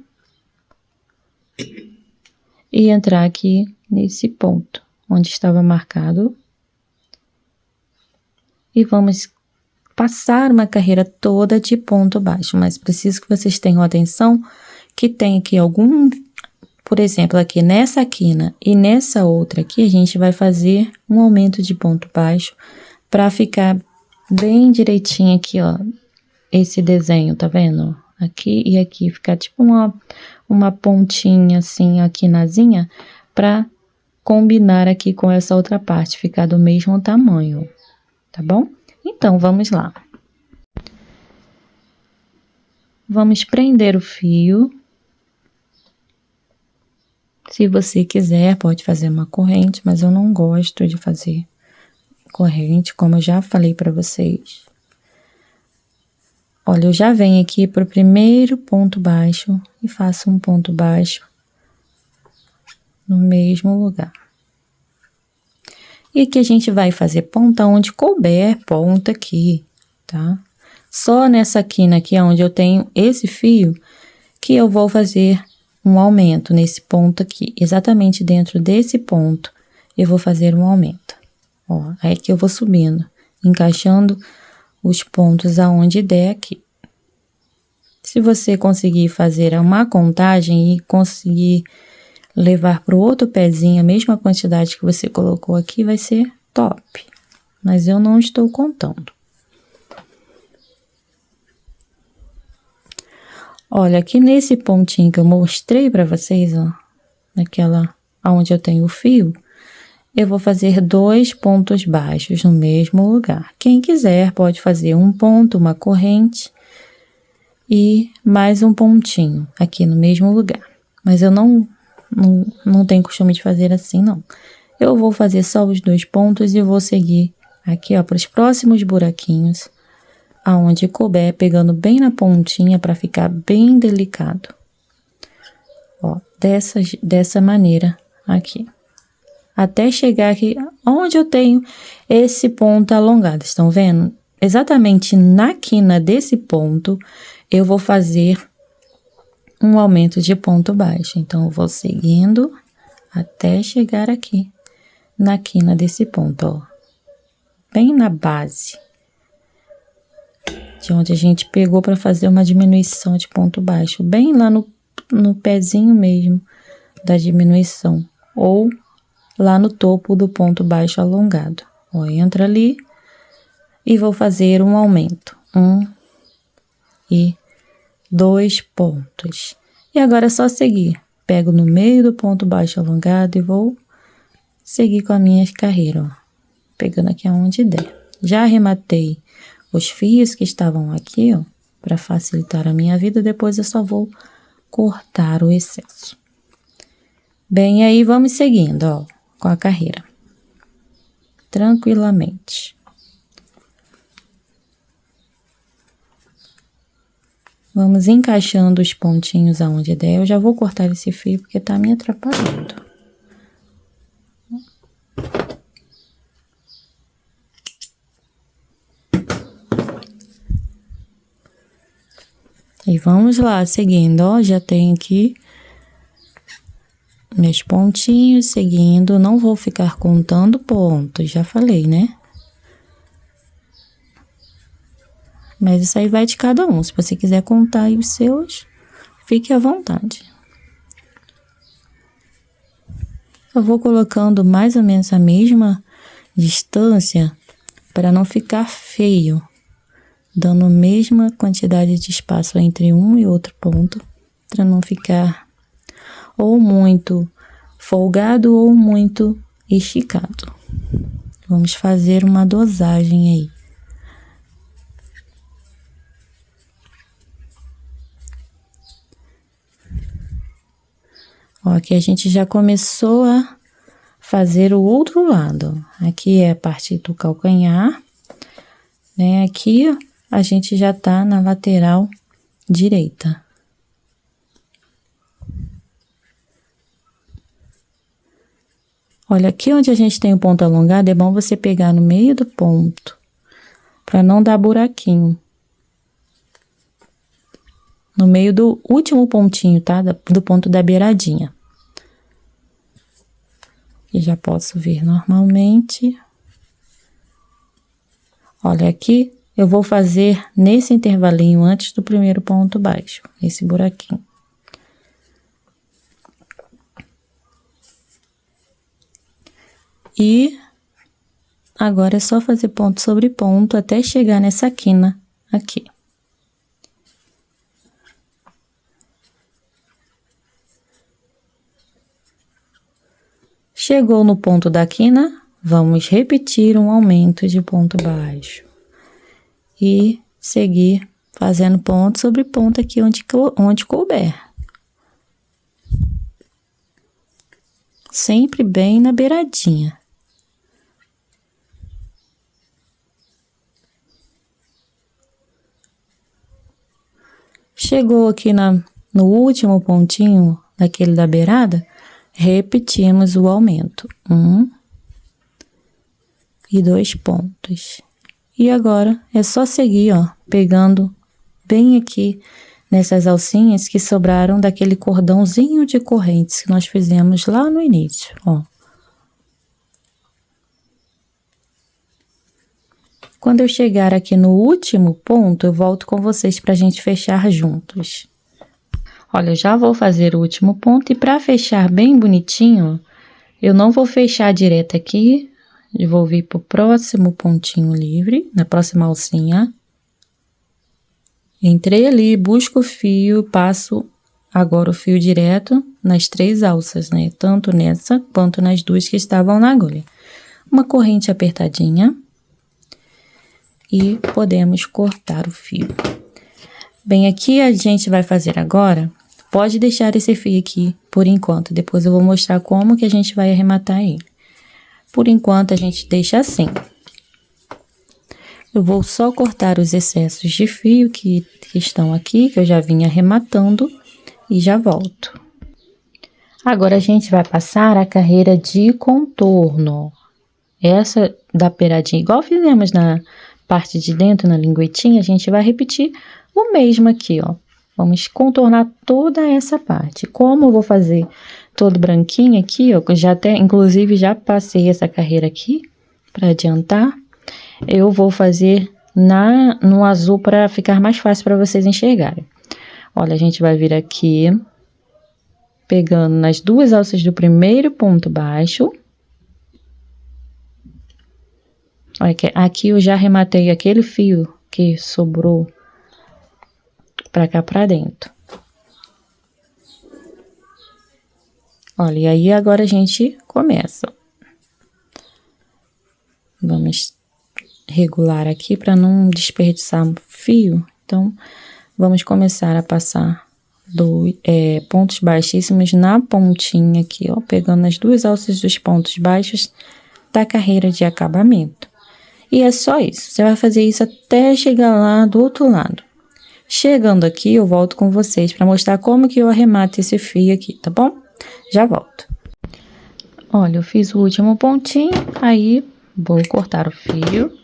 e entrar aqui nesse ponto onde estava marcado. E vamos passar uma carreira toda de ponto baixo, mas preciso que vocês tenham atenção que tem aqui algum, por exemplo, aqui nessa quina e nessa outra aqui, a gente vai fazer um aumento de ponto baixo para ficar bem direitinho aqui, ó, esse desenho, tá vendo? Aqui e aqui, ficar tipo uma pontinha assim, a quinazinha, para combinar aqui com essa outra parte, ficar do mesmo tamanho. Tá bom? Então, vamos lá. Vamos prender o fio. Se você quiser, pode fazer uma corrente, mas eu não gosto de fazer corrente, como eu já falei para vocês. Olha, eu já venho aqui pro primeiro ponto baixo e faço um ponto baixo no mesmo lugar. E aqui a gente vai fazer ponta onde couber ponta aqui, tá? Só nessa quina aqui, onde eu tenho esse fio, que eu vou fazer um aumento nesse ponto aqui. Exatamente dentro desse ponto, eu vou fazer um aumento. Ó, aí que eu vou subindo, encaixando os pontos aonde der aqui. Se você conseguir fazer uma contagem e conseguir levar para o outro pezinho a mesma quantidade que você colocou aqui, vai ser top. Mas eu não estou contando. Olha, aqui nesse pontinho que eu mostrei para vocês, ó, naquela onde eu tenho o fio, eu vou fazer 2 pontos baixos no mesmo lugar. Quem quiser pode fazer um ponto, uma corrente e mais um pontinho aqui no mesmo lugar. Mas eu não tenho costume de fazer assim, não. Eu vou fazer só os 2 pontos e vou seguir aqui, ó, para os próximos buraquinhos, aonde couber, pegando bem na pontinha para ficar bem delicado. Ó, dessa maneira aqui. Até chegar aqui onde eu tenho esse ponto alongado. Estão vendo? Exatamente na quina desse ponto, eu vou fazer um aumento de ponto baixo. Então, eu vou seguindo até chegar aqui na quina desse ponto, ó. Bem na base. De onde a gente pegou para fazer uma diminuição de ponto baixo. Bem lá no pezinho mesmo da diminuição. Ou lá no topo do ponto baixo alongado. Ó, entra ali e vou fazer um aumento. 1 e 2 pontos. E agora é só seguir. Pego no meio do ponto baixo alongado e vou seguir com a minha carreira, ó. Pegando aqui aonde der. Já arrematei os fios que estavam aqui, ó, para facilitar a minha vida. Depois eu só vou cortar o excesso. Bem, aí vamos seguindo, ó, com a carreira. Tranquilamente. Vamos encaixando os pontinhos aonde der. Eu já vou cortar esse fio porque tá me atrapalhando. E vamos lá, seguindo, ó, já tenho aqui meus pontinhos, seguindo, não vou ficar contando pontos, já falei, né? Mas isso aí vai de cada um, se você quiser contar aí os seus, fique à vontade. Eu vou colocando mais ou menos a mesma distância para não ficar feio, dando a mesma quantidade de espaço entre um e outro ponto, para não ficar ou muito folgado ou muito esticado. Vamos fazer uma dosagem aí. Ó, aqui a gente já começou a fazer o outro lado. Aqui é a parte do calcanhar, né? Aqui a gente já tá na lateral direita. Olha, aqui onde a gente tem o ponto alongado, é bom você pegar no meio do ponto, para não dar buraquinho. No meio do último pontinho, tá? Do ponto da beiradinha. E já posso ver normalmente. Olha, aqui eu vou fazer nesse intervalinho antes do primeiro ponto baixo, esse buraquinho. E agora é só fazer ponto sobre ponto até chegar nessa quina aqui. Chegou no ponto da quina, vamos repetir um aumento de ponto baixo. E seguir fazendo ponto sobre ponto aqui onde couber. Sempre bem na beiradinha. Chegou aqui no último pontinho daquele da beirada, repetimos o aumento. 1 e 2 pontos. E agora é só seguir, ó, pegando bem aqui nessas alcinhas que sobraram daquele cordãozinho de correntes que nós fizemos lá no início, ó. Quando eu chegar aqui no último ponto, eu volto com vocês pra gente fechar juntos. Olha, eu já vou fazer o último ponto e pra fechar bem bonitinho, eu não vou fechar direto aqui, eu vou vir pro próximo pontinho livre, na próxima alcinha. Entrei ali, busco o fio, passo agora o fio direto nas 3 alças, né? Tanto nessa quanto nas 2 que estavam na agulha. Uma corrente apertadinha e podemos cortar o fio. Bem, aqui a gente vai fazer agora, pode deixar esse fio aqui por enquanto, depois eu vou mostrar como que a gente vai arrematar ele. Por enquanto a gente deixa assim. Eu vou só cortar os excessos de fio que estão aqui, que eu já vim arrematando, e já volto. Agora, a gente vai passar a carreira de contorno. Essa da beiradinha, igual fizemos na parte de dentro, na linguetinha, a gente vai repetir o mesmo aqui, ó. Vamos contornar toda essa parte. Como eu vou fazer todo branquinho aqui, ó, inclusive já passei essa carreira aqui, para adiantar. Eu vou fazer no azul para ficar mais fácil para vocês enxergarem. Olha, a gente vai vir aqui, pegando nas 2 alças do primeiro ponto baixo. Olha, aqui eu já arrematei aquele fio que sobrou para cá para dentro. Olha, e aí agora a gente começa. Vamos regular aqui para não desperdiçar fio. Então, vamos começar a passar pontos baixíssimos na pontinha aqui, ó, pegando as 2 alças dos pontos baixos da carreira de acabamento. E é só isso, você vai fazer isso até chegar lá do outro lado. Chegando aqui, eu volto com vocês para mostrar como que eu arremato esse fio aqui, tá bom? Já volto. Olha, eu fiz o último pontinho, aí vou cortar o fio.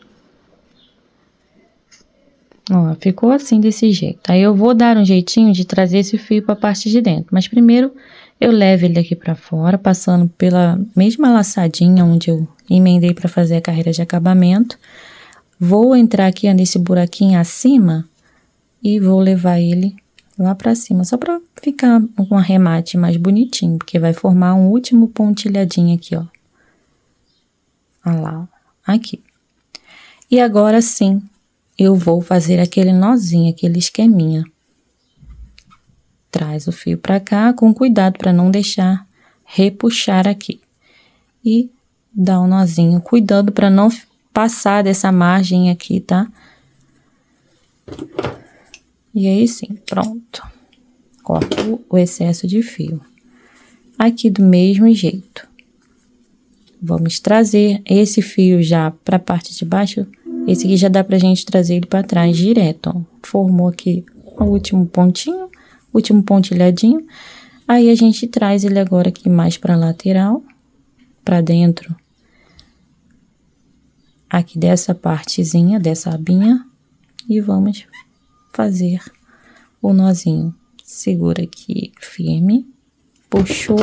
Ó, ficou assim, desse jeito. Aí eu vou dar um jeitinho de trazer esse fio para a parte de dentro. Mas primeiro, eu levo ele aqui para fora, passando pela mesma laçadinha onde eu emendei para fazer a carreira de acabamento. Vou entrar aqui nesse buraquinho acima e vou levar ele lá para cima, só para ficar com um arremate mais bonitinho, porque vai formar um último pontilhadinho aqui, ó. Olha lá, aqui. E agora sim, eu vou fazer aquele nozinho, aquele esqueminha. Traz o fio pra cá, com cuidado para não deixar repuxar aqui. E dá um nozinho, cuidando para não passar dessa margem aqui, tá? E aí sim, pronto. Corto o excesso de fio. Aqui do mesmo jeito. Vamos trazer esse fio já para a parte de baixo. Esse aqui já dá pra gente trazer ele para trás direto, ó. Formou aqui o último pontinho, último pontilhadinho. Aí a gente traz ele agora aqui mais para lateral, para dentro. Aqui dessa partezinha, dessa abinha. E vamos fazer o nozinho. Segura aqui firme, puxou,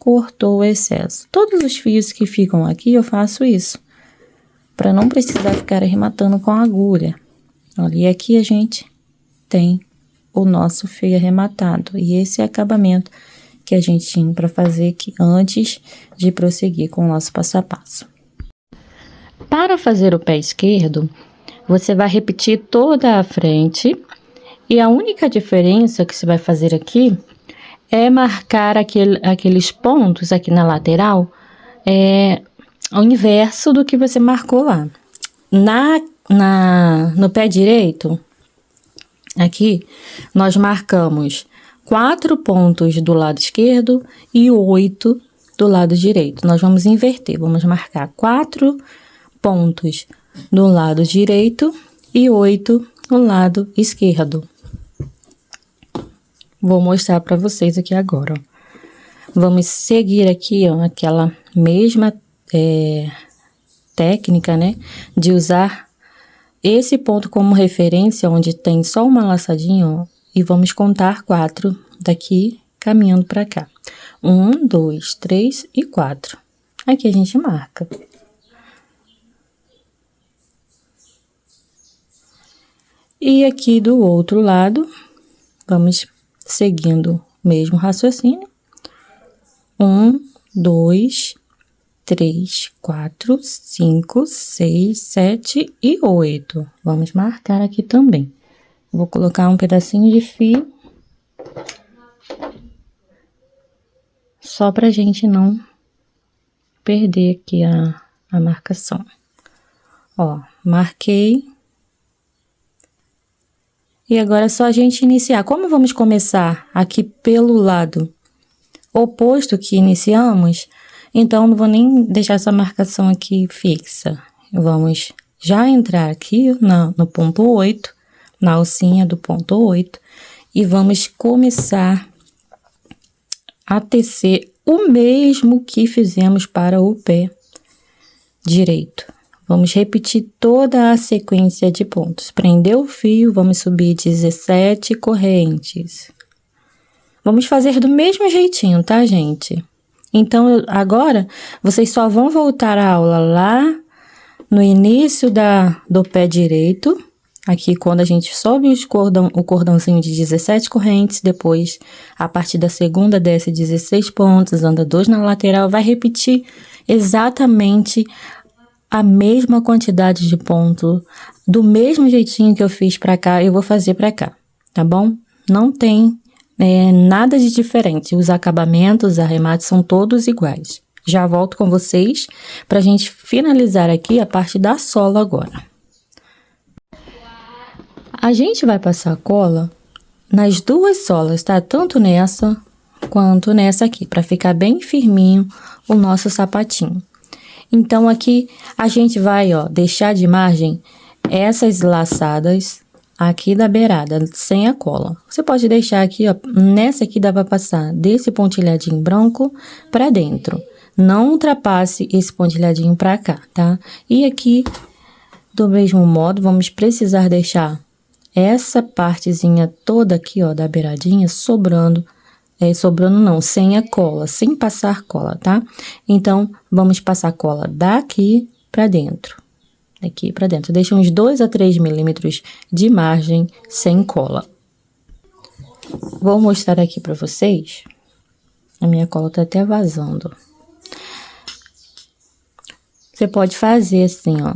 cortou o excesso. Todos os fios que ficam aqui eu faço isso, para não precisar ficar arrematando com a agulha. Olha, e aqui a gente tem o nosso fio arrematado. E esse é o acabamento que a gente tinha para fazer aqui antes de prosseguir com o nosso passo a passo. Para fazer o pé esquerdo, você vai repetir toda a frente. E a única diferença que você vai fazer aqui é marcar aqueles pontos aqui na lateral, ao inverso do que você marcou lá. No pé direito, aqui, nós marcamos 4 pontos do lado esquerdo e 8 do lado direito. Nós vamos inverter, vamos marcar 4 pontos do lado direito e 8 do lado esquerdo. Vou mostrar para vocês aqui agora, ó. Vamos seguir aqui, ó, aquela mesma técnica, né, de usar esse ponto como referência, onde tem só uma laçadinha, ó, e vamos contar 4 daqui, caminhando para cá. 1, 2, 3 e 4. Aqui a gente marca. E aqui do outro lado, vamos seguindo o mesmo raciocínio. 1, 2, 3, 4, 5, 6, 7 e 8. Vamos marcar aqui também. Vou colocar um pedacinho de fio. Só pra gente não perder aqui a marcação. Ó, marquei. E agora é só a gente iniciar. Como vamos começar aqui pelo lado oposto que iniciamos, então não vou nem deixar essa marcação aqui fixa. Vamos já entrar aqui no ponto 8, na alcinha do ponto 8, e vamos começar a tecer o mesmo que fizemos para o pé direito. Vamos repetir toda a sequência de pontos. Prendeu o fio, vamos subir 17 correntes. Vamos fazer do mesmo jeitinho, tá, gente? Então, agora, vocês só vão voltar à aula lá no início do pé direito. Aqui, quando a gente sobe o cordãozinho de 17 correntes, depois, a partir da segunda, desce 16 pontos, anda 2 na lateral, vai repetir exatamente a mesma quantidade de ponto, do mesmo jeitinho que eu fiz pra cá, eu vou fazer pra cá, tá bom? Não tem nada de diferente, os acabamentos, os arremates são todos iguais. Já volto com vocês pra gente finalizar aqui a parte da sola agora. A gente vai passar cola nas duas solas, tá? Tanto nessa quanto nessa aqui, pra ficar bem firminho o nosso sapatinho. Então, aqui a gente vai, ó, deixar de margem essas laçadas aqui da beirada, sem a cola. Você pode deixar aqui, ó, nessa aqui dá pra passar desse pontilhadinho branco pra dentro. Não ultrapasse esse pontilhadinho pra cá, tá? E aqui, do mesmo modo, vamos precisar deixar essa partezinha toda aqui, ó, da beiradinha, sobrando não, sem a cola, sem passar cola, tá? Então, vamos passar cola daqui pra dentro. Daqui pra dentro. Deixa uns 2 a 3 milímetros de margem sem cola. Vou mostrar aqui pra vocês. A minha cola tá até vazando. Você pode fazer assim, ó.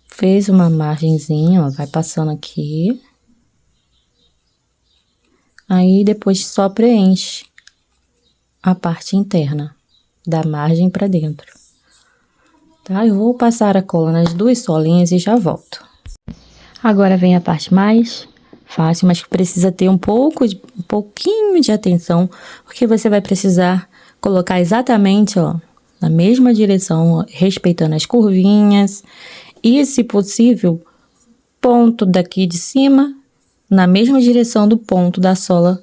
Fez uma margenzinha, ó, vai passando aqui. Aí, depois só preenche a parte interna, da margem pra dentro. Tá? Eu vou passar a cola nas duas solinhas e já volto. Agora vem a parte mais fácil, mas que precisa ter um pouquinho de atenção, porque você vai precisar colocar exatamente, ó, na mesma direção, ó, respeitando as curvinhas e, se possível, ponto daqui de cima na mesma direção do ponto da sola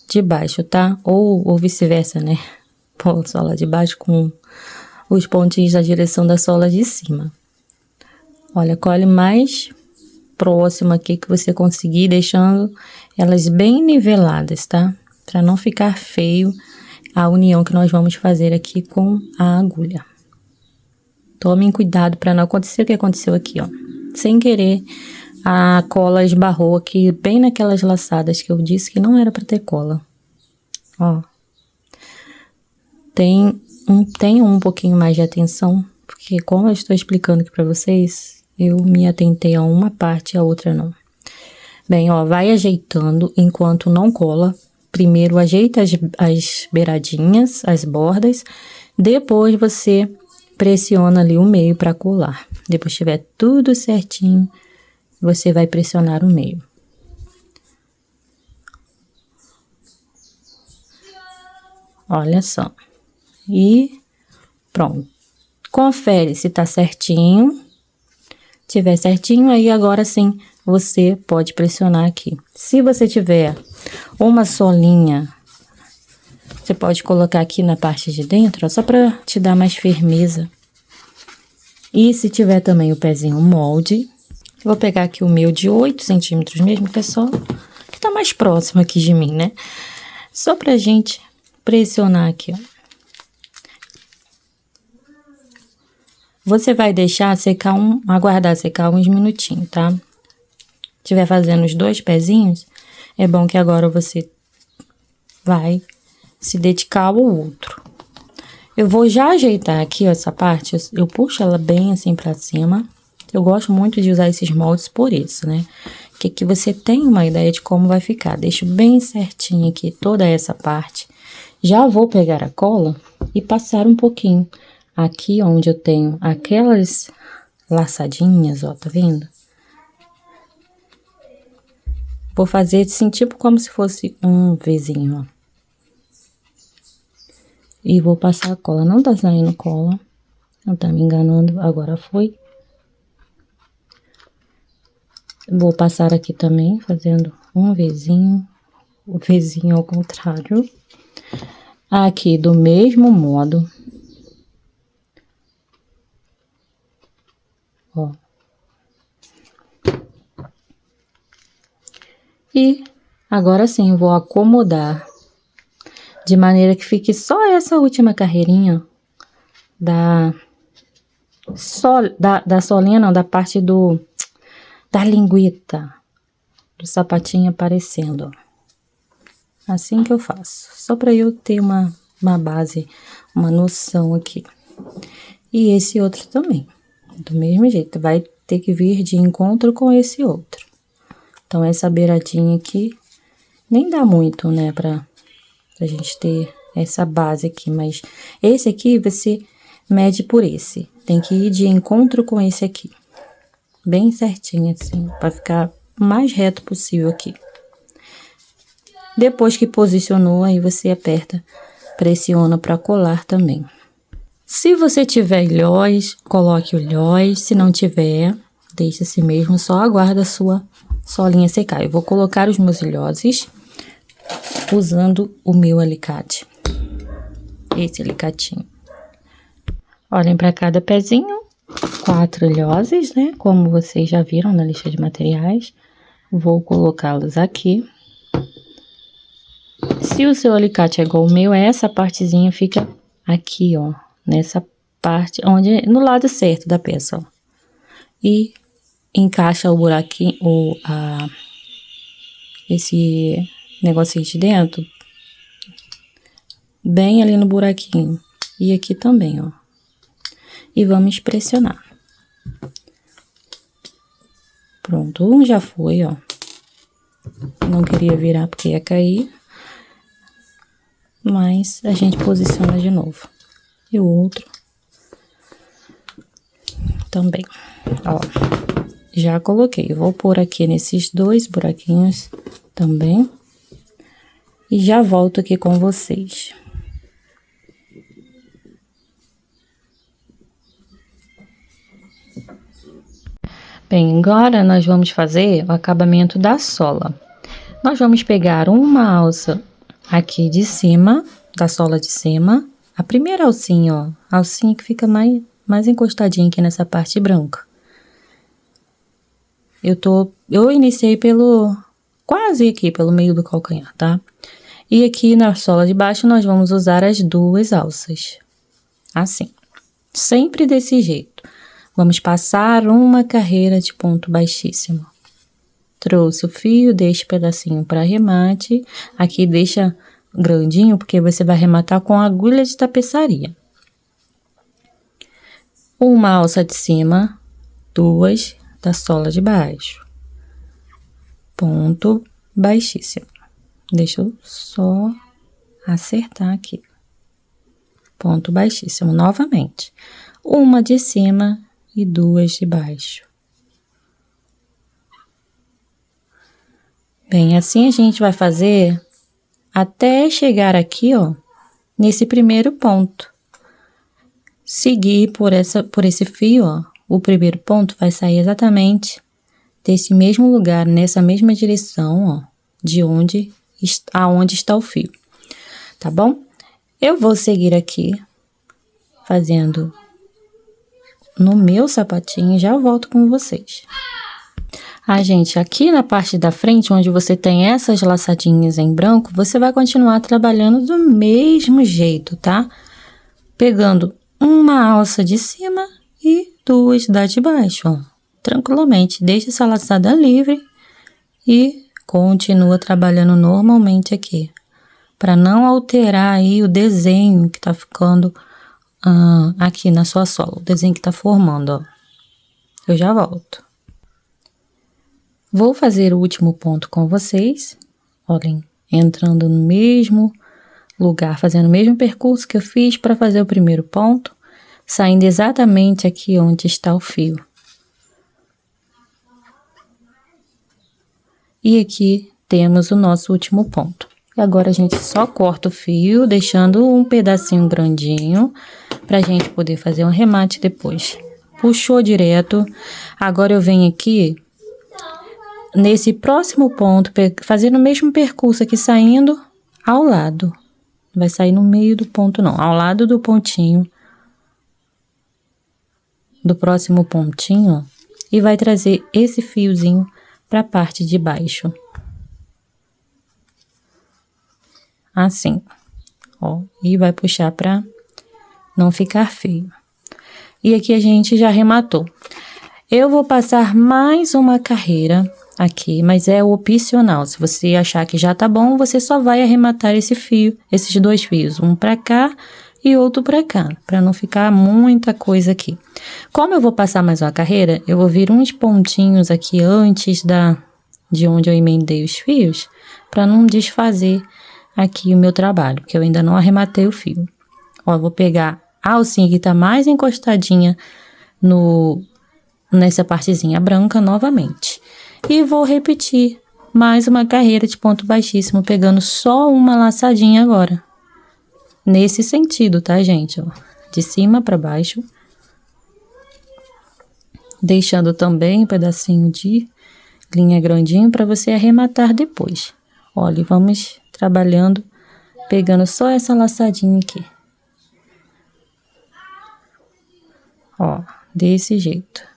de baixo, tá? Ou vice-versa, né? Ponto sola de baixo com os pontinhos da direção da sola de cima. Olha, colhe mais próximo aqui que você conseguir, deixando elas bem niveladas, tá? Pra não ficar feio a união que nós vamos fazer aqui com a agulha. Tomem cuidado para não acontecer o que aconteceu aqui, ó. Sem querer, a cola esbarrou aqui bem naquelas laçadas que eu disse que não era para ter cola. Ó. Tenham um pouquinho mais de atenção, porque como eu estou explicando aqui para vocês, eu me atentei a uma parte e a outra não. Bem, ó, vai ajeitando enquanto não cola. Primeiro ajeita as beiradinhas, as bordas, depois você pressiona ali o meio para colar. Depois que tiver tudo certinho, você vai pressionar o meio. Olha só. E pronto. Confere se tá certinho. Tiver certinho, aí agora sim você pode pressionar aqui. Se você tiver uma solinha, você pode colocar aqui na parte de dentro, ó, só para te dar mais firmeza. E se tiver também o pezinho molde, vou pegar aqui o meu de 8 centímetros mesmo, que é só que tá mais próximo aqui de mim, né? Só pra gente pressionar aqui, ó. Você vai deixar secar aguardar secar uns minutinhos, tá? estiver fazendo os 2 pezinhos, é bom que agora você vai se dedicar ao outro. Eu vou já ajeitar aqui, ó, essa parte, eu puxo ela bem assim pra cima. Eu gosto muito de usar esses moldes por isso, né? Que aqui você tem uma ideia de como vai ficar. Deixo bem certinho aqui toda essa parte. Já vou pegar a cola e passar um pouquinho aqui onde eu tenho aquelas laçadinhas, ó, tá vendo? Vou fazer assim, tipo como se fosse um Vzinho, ó. E vou passar a cola. Não tá saindo cola. Não tá me enganando. Agora foi. Vou passar aqui também, fazendo um Vzinho. O Vzinho ao contrário. Aqui do mesmo modo. Ó. E agora sim, eu vou acomodar de maneira que fique só essa última carreirinha da solinha, não, da parte da lingueta do sapatinho aparecendo, ó. Assim que eu faço, só para eu ter uma base, uma noção aqui. E esse outro também, do mesmo jeito, vai ter que vir de encontro com esse outro. Então, essa beiradinha aqui, nem dá muito, né, pra gente ter essa base aqui, mas esse aqui você mede por esse. Tem que ir de encontro com esse aqui. Bem certinho, assim, pra ficar o mais reto possível aqui. Depois que posicionou, aí você aperta, pressiona pra colar também. Se você tiver ilhóis, coloque o ilhóis. Se não tiver, deixa assim mesmo, só aguarda a sua solinha secar. Eu vou colocar os meus ilhoses usando o meu alicate. Esse alicatinho. Olhem para cada pezinho, 4 ilhoses, né? Como vocês já viram na lista de materiais. Vou colocá-los aqui. Se o seu alicate é igual ao meu, essa partezinha fica aqui, ó. Nessa parte, onde, no lado certo da peça, ó. E encaixa o buraquinho, esse negocinho de dentro, bem ali no buraquinho. E aqui também, ó. E vamos pressionar. Pronto, um já foi, ó. Não queria virar porque ia cair. Mas a gente posiciona de novo. E o outro também, ó. Já coloquei. Vou pôr aqui nesses 2 buraquinhos também. E já volto aqui com vocês. Bem, agora nós vamos fazer o acabamento da sola. Nós vamos pegar uma alça aqui de cima, da sola de cima. A primeira alcinha, ó. A alcinha que fica mais encostadinha aqui nessa parte branca. Eu iniciei quase aqui, pelo meio do calcanhar, tá? E aqui na sola de baixo nós vamos usar as 2 alças. Assim. Sempre desse jeito. Vamos passar uma carreira de ponto baixíssimo. Trouxe o fio, deixa um pedacinho para arremate. Aqui deixa grandinho, porque você vai arrematar com agulha de tapeçaria. Uma alça de cima, 2 da sola de baixo. Ponto baixíssimo. Deixa eu só acertar aqui. Ponto baixíssimo, novamente. Uma de cima e 2 de baixo. Bem, assim a gente vai fazer até chegar aqui, ó, nesse primeiro ponto. Seguir por esse fio, ó, o primeiro ponto vai sair exatamente desse mesmo lugar, nessa mesma direção, ó, aonde está o fio, tá bom? Eu vou seguir aqui, fazendo no meu sapatinho, já volto com vocês. Gente, aqui na parte da frente, onde você tem essas laçadinhas em branco, você vai continuar trabalhando do mesmo jeito, tá? Pegando uma alça de cima e 2 da de baixo, ó. Tranquilamente, deixa essa laçada livre e continua trabalhando normalmente aqui, para não alterar aí o desenho que tá ficando aqui na sua sola, o desenho que tá formando, ó. Eu já volto. Vou fazer o último ponto com vocês, olhem, entrando no mesmo lugar, fazendo o mesmo percurso que eu fiz para fazer o primeiro ponto, saindo exatamente aqui onde está o fio. E aqui temos o nosso último ponto. E agora a gente só corta o fio, deixando um pedacinho grandinho, pra gente poder fazer um remate depois. Puxou direto. Agora eu venho aqui, nesse próximo ponto, fazendo o mesmo percurso aqui, saindo ao lado. Não vai sair no meio do ponto não, ao lado do pontinho, do próximo pontinho, e vai trazer esse fiozinho para a parte de baixo. Assim, ó, e vai puxar para não ficar feio. E aqui a gente já arrematou. Eu vou passar mais uma carreira aqui, mas é opcional. Se você achar que já tá bom, você só vai arrematar esse fio, esses dois fios, um para cá e outro para cá, para não ficar muita coisa aqui. Como eu vou passar mais uma carreira, eu vou vir uns pontinhos aqui antes de onde eu emendei os fios, para não desfazer aqui o meu trabalho, porque eu ainda não arrematei o fio. Ó, eu vou pegar a alcinha que tá mais encostadinha nessa partezinha branca novamente. E vou repetir mais uma carreira de ponto baixíssimo, pegando só uma laçadinha agora. Nesse sentido, tá, gente? Ó, de cima para baixo. Deixando também um pedacinho de linha grandinho para você arrematar depois. Olha, vamos trabalhando, pegando só essa laçadinha aqui. Ó, desse jeito.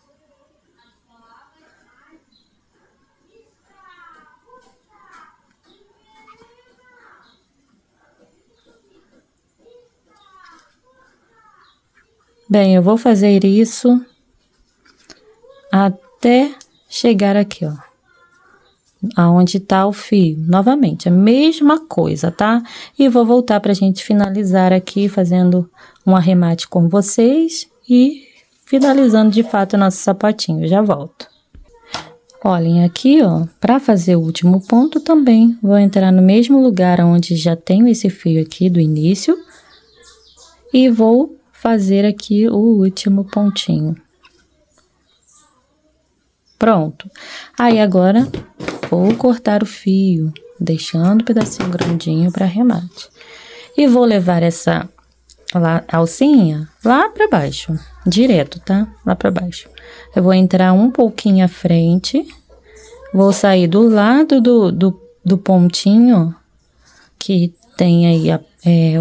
Bem, eu vou fazer isso até chegar aqui, ó, aonde tá o fio. Novamente, a mesma coisa, tá? E vou voltar pra gente finalizar aqui, fazendo um arremate com vocês e finalizando de fato o nosso sapatinho. Eu já volto. Olhem aqui, ó, pra fazer o último ponto também, vou entrar no mesmo lugar onde já tenho esse fio aqui do início e vou fazer aqui o último pontinho. Pronto. Aí agora vou cortar o fio, deixando o pedacinho grandinho para remate. E vou levar essa alcinha lá para baixo, direto, tá? Lá para baixo. Eu vou entrar um pouquinho à frente, vou sair do lado do pontinho que tem aí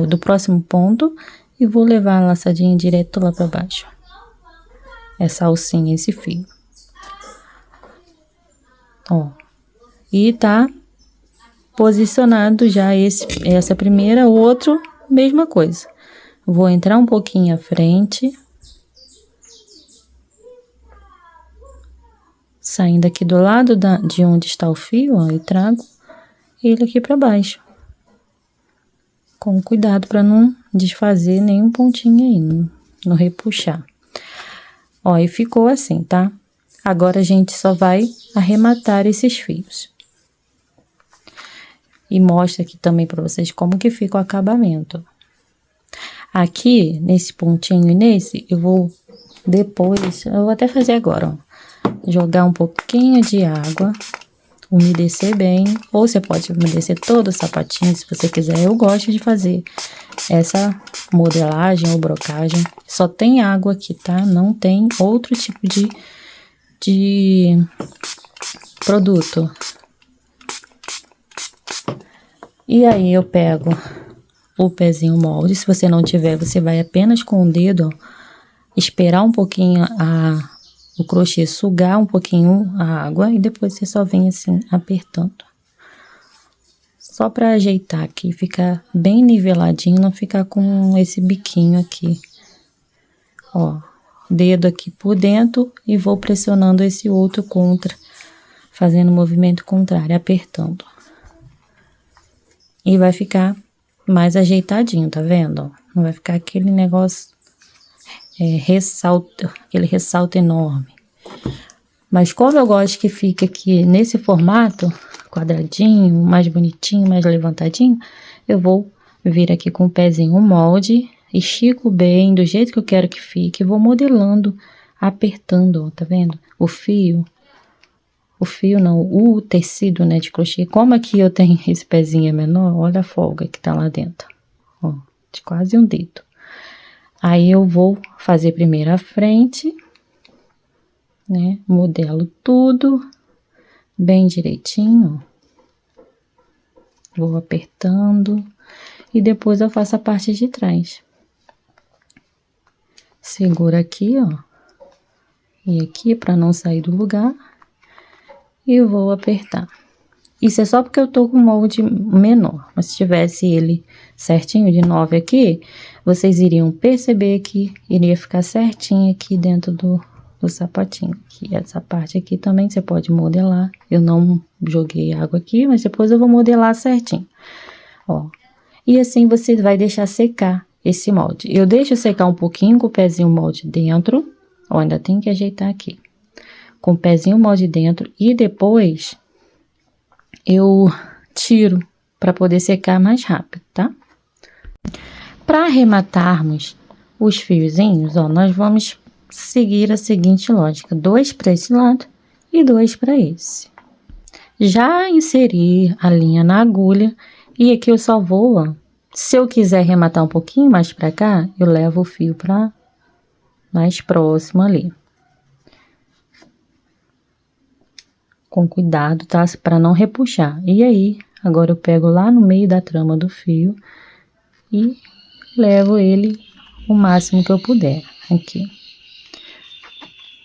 do próximo ponto e vou levar a laçadinha direto lá para baixo. Essa alcinha, esse fio. Ó, e tá posicionado já essa primeira, o outro, mesma coisa. Vou entrar um pouquinho à frente. Saindo aqui do lado de onde está o fio, ó, e trago ele aqui para baixo. Com cuidado para não desfazer nenhum pontinho aí, não repuxar. Ó, e ficou assim, tá? Agora a gente só vai arrematar esses fios. E mostra aqui também para vocês como que fica o acabamento. Aqui, nesse pontinho e nesse, eu vou depois, eu vou até fazer agora, ó. Jogar um pouquinho de água, umedecer bem, ou você pode umedecer todo o sapatinho, se você quiser. Eu gosto de fazer essa modelagem ou brocagem. Só tem água aqui, tá? Não tem outro tipo de produto. E aí eu pego o pezinho molde. Se você não tiver, você vai apenas com o dedo, ó, esperar um pouquinho o crochê sugar um pouquinho a água e depois você só vem assim apertando. Só para ajeitar aqui, ficar bem niveladinho, não ficar com esse biquinho aqui. Ó, dedo aqui por dentro e vou pressionando esse outro contra, fazendo o movimento contrário, apertando. E vai ficar mais ajeitadinho, tá vendo? Ó? Não vai ficar aquele negócio, aquele ressalto enorme. Mas como eu gosto que fique aqui nesse formato, quadradinho, mais bonitinho, mais levantadinho, eu vou vir aqui com o pezinho o molde, estico bem, do jeito que eu quero que fique, e vou modelando, apertando, ó, tá vendo? O tecido, né, de crochê. Como aqui eu tenho esse pezinho menor, olha a folga que tá lá dentro, ó, de quase um dedo. Aí eu vou fazer primeiro a frente, né, modelo tudo bem direitinho, ó. Vou apertando e depois eu faço a parte de trás. Segura aqui, ó, e aqui para não sair do lugar. E vou apertar. Isso é só porque eu tô com o molde menor. Mas se tivesse ele certinho de 9 aqui, vocês iriam perceber que iria ficar certinho aqui dentro do sapatinho. E essa parte aqui também você pode modelar. Eu não joguei água aqui, mas depois eu vou modelar certinho. Ó. E assim você vai deixar secar esse molde. Eu deixo secar um pouquinho com o pezinho molde dentro. Ó, ainda tem que ajeitar aqui. Com o pezinho molde dentro e depois eu tiro para poder secar mais rápido, tá? Para arrematarmos os fiozinhos, ó, nós vamos seguir a seguinte lógica: 2 para esse lado e 2 para esse. Já inserir a linha na agulha e aqui eu só vou, ó, se eu quiser arrematar um pouquinho mais para cá, eu levo o fio para mais próximo ali. Com cuidado, tá? Para não repuxar. E aí, agora eu pego lá no meio da trama do fio e levo ele o máximo que eu puder aqui.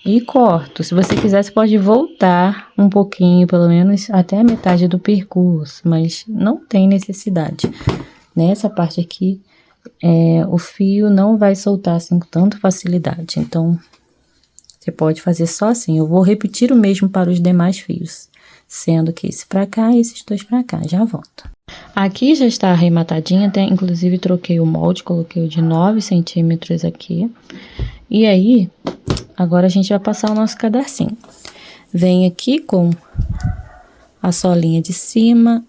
E corto. Se você quiser, você pode voltar um pouquinho, pelo menos até a metade do percurso, mas não tem necessidade. Nessa parte aqui, o fio não vai soltar assim com tanta facilidade, então você pode fazer só assim. Eu vou repetir o mesmo para os demais fios, sendo que esse para cá e esses 2 para cá. Já volto. Aqui já está arrematadinha, até inclusive troquei o molde, coloquei o de 9 centímetros aqui. E aí, agora a gente vai passar o nosso cadarcinho. Vem aqui com a solinha de cima,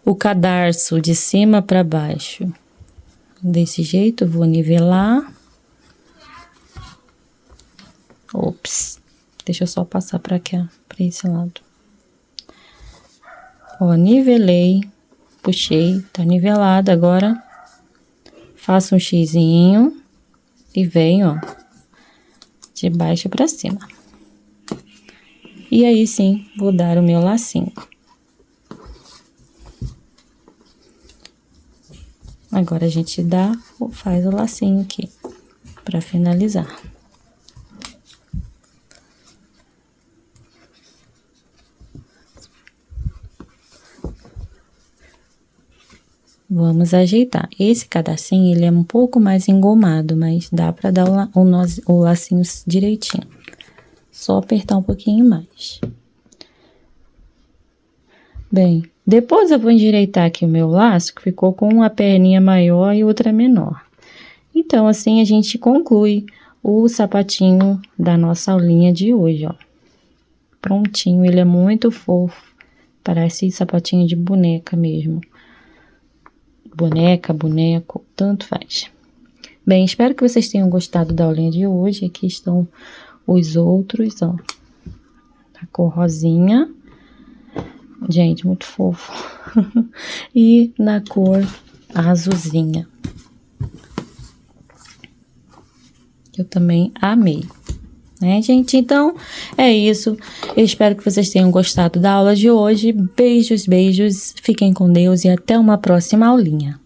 o cadarço de cima para baixo. Desse jeito, eu vou nivelar. Ops, deixa eu só passar para cá, para esse lado. Ó, nivelei, puxei, tá nivelado. Agora, faço um xizinho e venho, ó, de baixo para cima. E aí sim, vou dar o meu lacinho. Agora a gente faz o lacinho aqui, para finalizar. Vamos ajeitar. Esse cadarcinho, ele é um pouco mais engomado, mas dá para dar o lacinho direitinho. Só apertar um pouquinho mais. Bem, depois eu vou endireitar aqui o meu laço, que ficou com uma perninha maior e outra menor. Então, assim, a gente conclui o sapatinho da nossa aulinha de hoje, ó. Prontinho, ele é muito fofo. Parece sapatinho de boneca mesmo. Boneca, boneco, tanto faz. Bem, espero que vocês tenham gostado da aulinha de hoje. Aqui estão os outros, ó. A cor rosinha. Gente, muito fofo. E na cor azulzinha. Eu também amei. Né, gente? Então, é isso. Eu espero que vocês tenham gostado da aula de hoje. Beijos, beijos. Fiquem com Deus e até uma próxima aulinha.